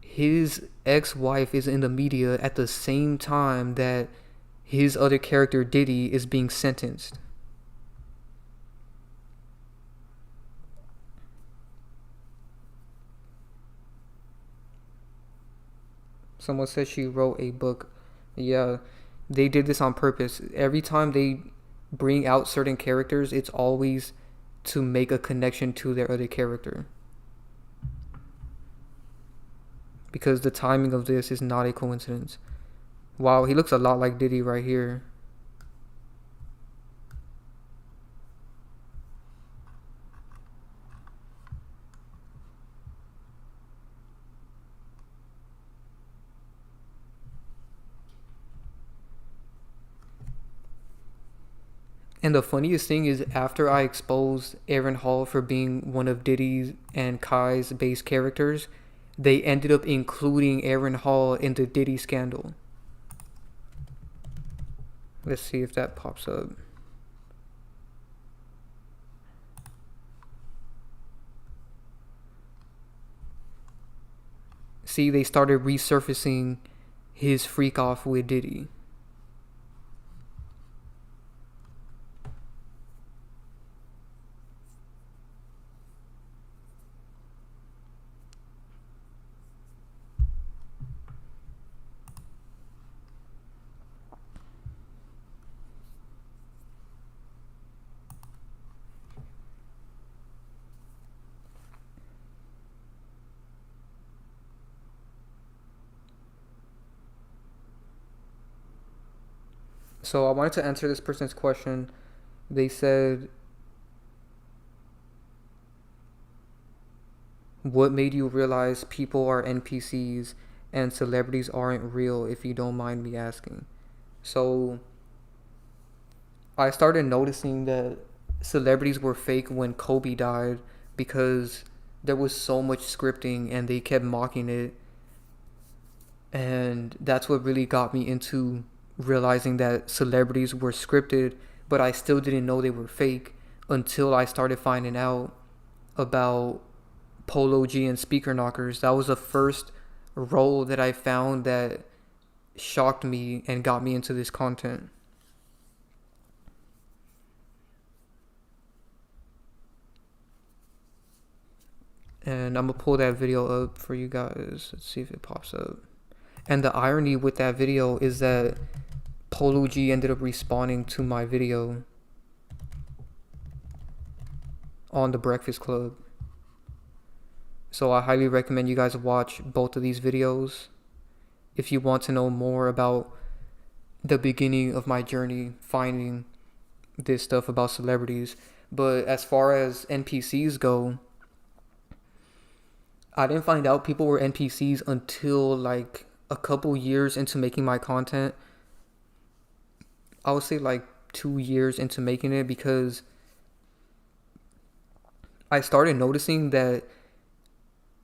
His ex-wife is in the media at the same time that his other character Diddy is being sentenced. Someone said she wrote a book. Yeah, they did this on purpose. Every time they bring out certain characters, it's always to make a connection to their other character. Because the timing of this is not a coincidence. Wow, he looks a lot like Diddy right here. And the funniest thing is, after I exposed Aaron Hall for being one of Diddy's and Kai's base characters, they ended up including Aaron Hall in the Diddy scandal. Let's see if that pops up. See, they started resurfacing his freak off with Diddy. So I wanted to answer this person's question. They said, what made you realize people are NPCs and celebrities aren't real, if you don't mind me asking? So I started noticing that celebrities were fake when Kobe died because there was so much scripting and they kept mocking it. And that's what really got me into realizing that celebrities were scripted, but I still didn't know they were fake until I started finding out about Polo G and Speaker Knockers. That was the first role that I found that shocked me and got me into this content. And I'm gonna pull that video up for you guys. Let's see if it pops up. And the irony with that video is that Polo G ended up responding to my video on the Breakfast Club. So I highly recommend you guys watch both of these videos if you want to know more about the beginning of my journey finding this stuff about celebrities. But as far as NPCs go, I didn't find out people were NPCs until like a couple years into making my content. I would say like 2 years into making it, because I started noticing that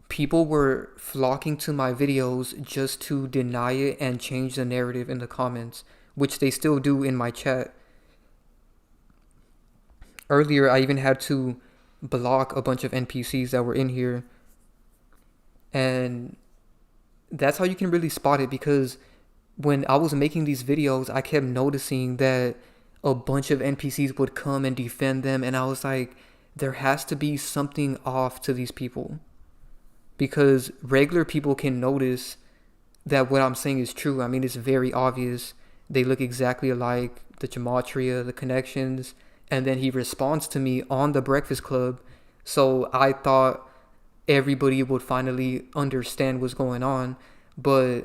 people were flocking to my videos just to deny it and change the narrative in the comments, which they still do in my chat. Earlier, I even had to block a bunch of NPCs that were in here. And that's how you can really spot it, because when I was making these videos, I kept noticing that a bunch of NPCs would come and defend them. And I was like, there has to be something off to these people, because regular people can notice that what I'm saying is true. I mean, it's very obvious. They look exactly alike, the gematria, the connections. And then he responds to me on the Breakfast Club. So I thought everybody would finally understand what's going on, but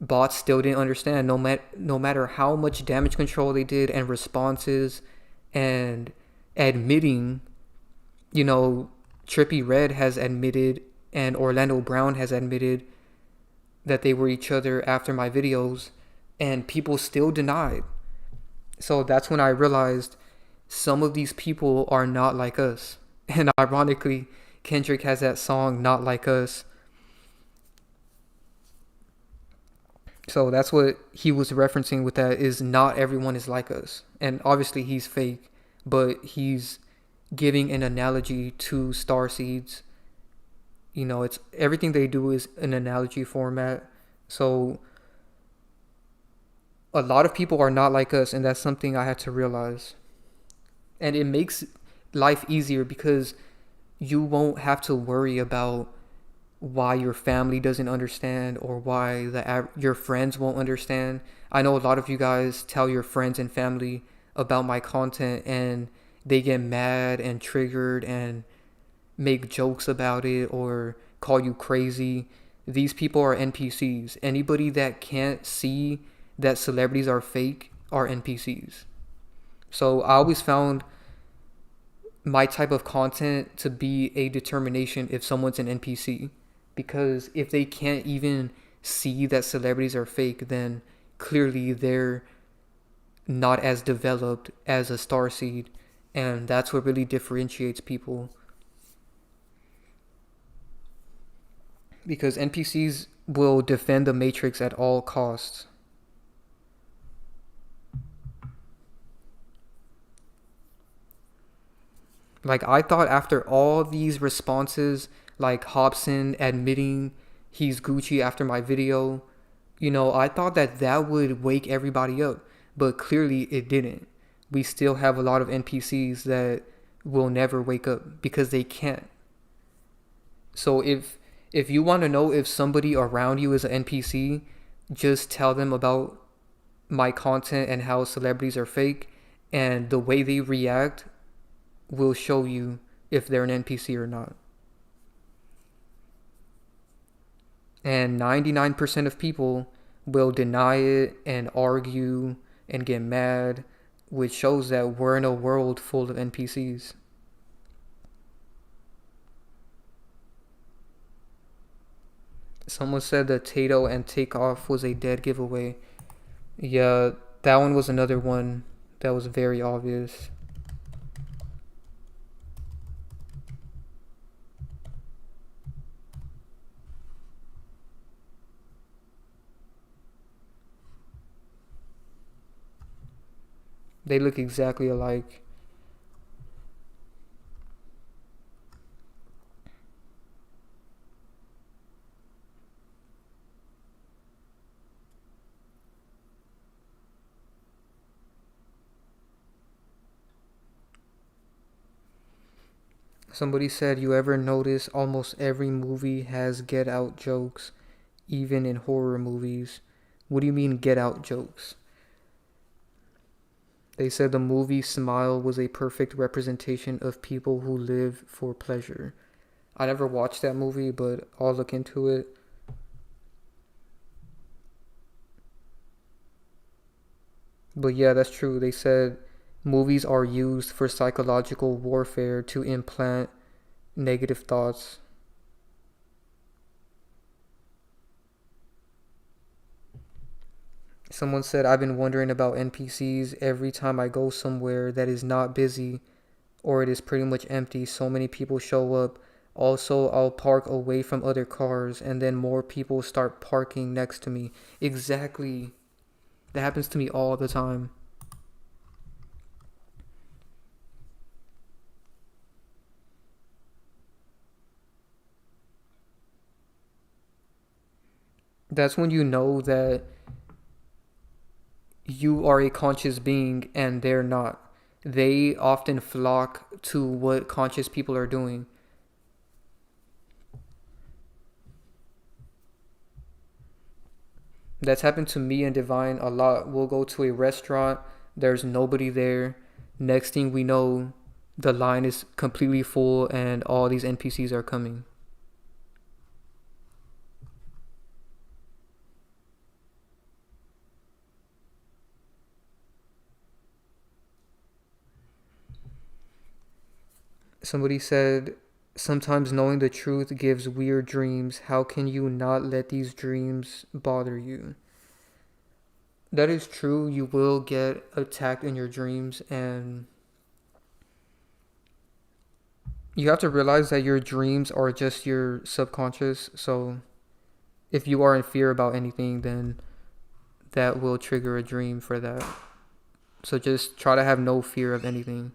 bots still didn't understand. No matter how much damage control they did and responses and admitting, Trippie Redd has admitted and Orlando Brown has admitted that they were each other after my videos, and people still denied. So that's when I realized some of these people are not like us. And ironically, Kendrick has that song, Not Like Us. So that's what he was referencing with that, is not everyone is like us. And obviously he's fake, but he's giving an analogy to starseeds. It's everything they do is an analogy format. So a lot of people are not like us, and that's something I had to realize. And it makes life easier because you won't have to worry about why your family doesn't understand or why your friends won't understand. I know a lot of you guys tell your friends and family about my content and they get mad and triggered and make jokes about it or call you crazy. These people are NPCs. Anybody that can't see that celebrities are fake are NPCs. So I always found my type of content to be a determination if someone's an NPC. Because if they can't even see that celebrities are fake, then clearly they're not as developed as a starseed. And that's what really differentiates people. Because NPCs will defend the Matrix at all costs. Like, I thought after all these responses, like Hobson admitting he's Gucci after my video, I thought that would wake everybody up. But clearly it didn't. We still have a lot of NPCs that will never wake up because they can't. So if you want to know if somebody around you is an NPC, just tell them about my content and how celebrities are fake, and the way they react will show you if they're an NPC or not. And 99% of people will deny it and argue and get mad, which shows that we're in a world full of NPCs. Someone said that Tato and Takeoff was a dead giveaway. Yeah, that one was another one that was very obvious. They look exactly alike. Somebody said, you ever notice almost every movie has get out jokes, even in horror movies? What do you mean get out jokes? They said the movie Smile was a perfect representation of people who live for pleasure. I never watched that movie, but I'll look into it. But yeah, that's true. They said movies are used for psychological warfare to implant negative thoughts. Someone said, I've been wondering about NPCs every time I go somewhere that is not busy or it is pretty much empty. So many people show up. Also, I'll park away from other cars and then more people start parking next to me. Exactly. That happens to me all the time. That's when you know that you are a conscious being and they're not. They often flock to what conscious people are doing. That's happened to me and Divine a lot. We'll go to a restaurant, there's nobody there. Next thing we know, the line is completely full and all these NPCs are coming. Somebody said, sometimes knowing the truth gives weird dreams. How can you not let these dreams bother you? That is true. You will get attacked in your dreams, and you have to realize that your dreams are just your subconscious. So if you are in fear about anything, then that will trigger a dream for that. So just try to have no fear of anything.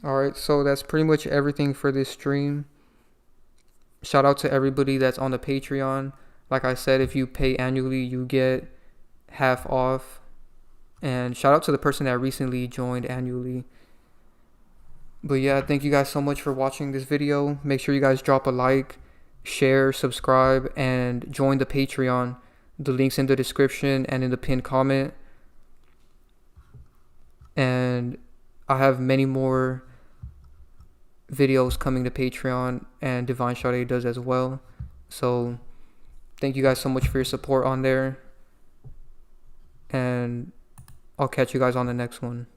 Alright, so that's pretty much everything for this stream. Shout out to everybody that's on the Patreon. Like I said, if you pay annually, you get half off. And shout out to the person that recently joined annually. But yeah, thank you guys so much for watching this video. Make sure you guys drop a like, share, subscribe, and join the Patreon. The link's in the description and in the pinned comment. And I have many more videos coming to Patreon, and Divine Sade does as well. So thank you guys so much for your support on there, and I'll catch you guys on the next one.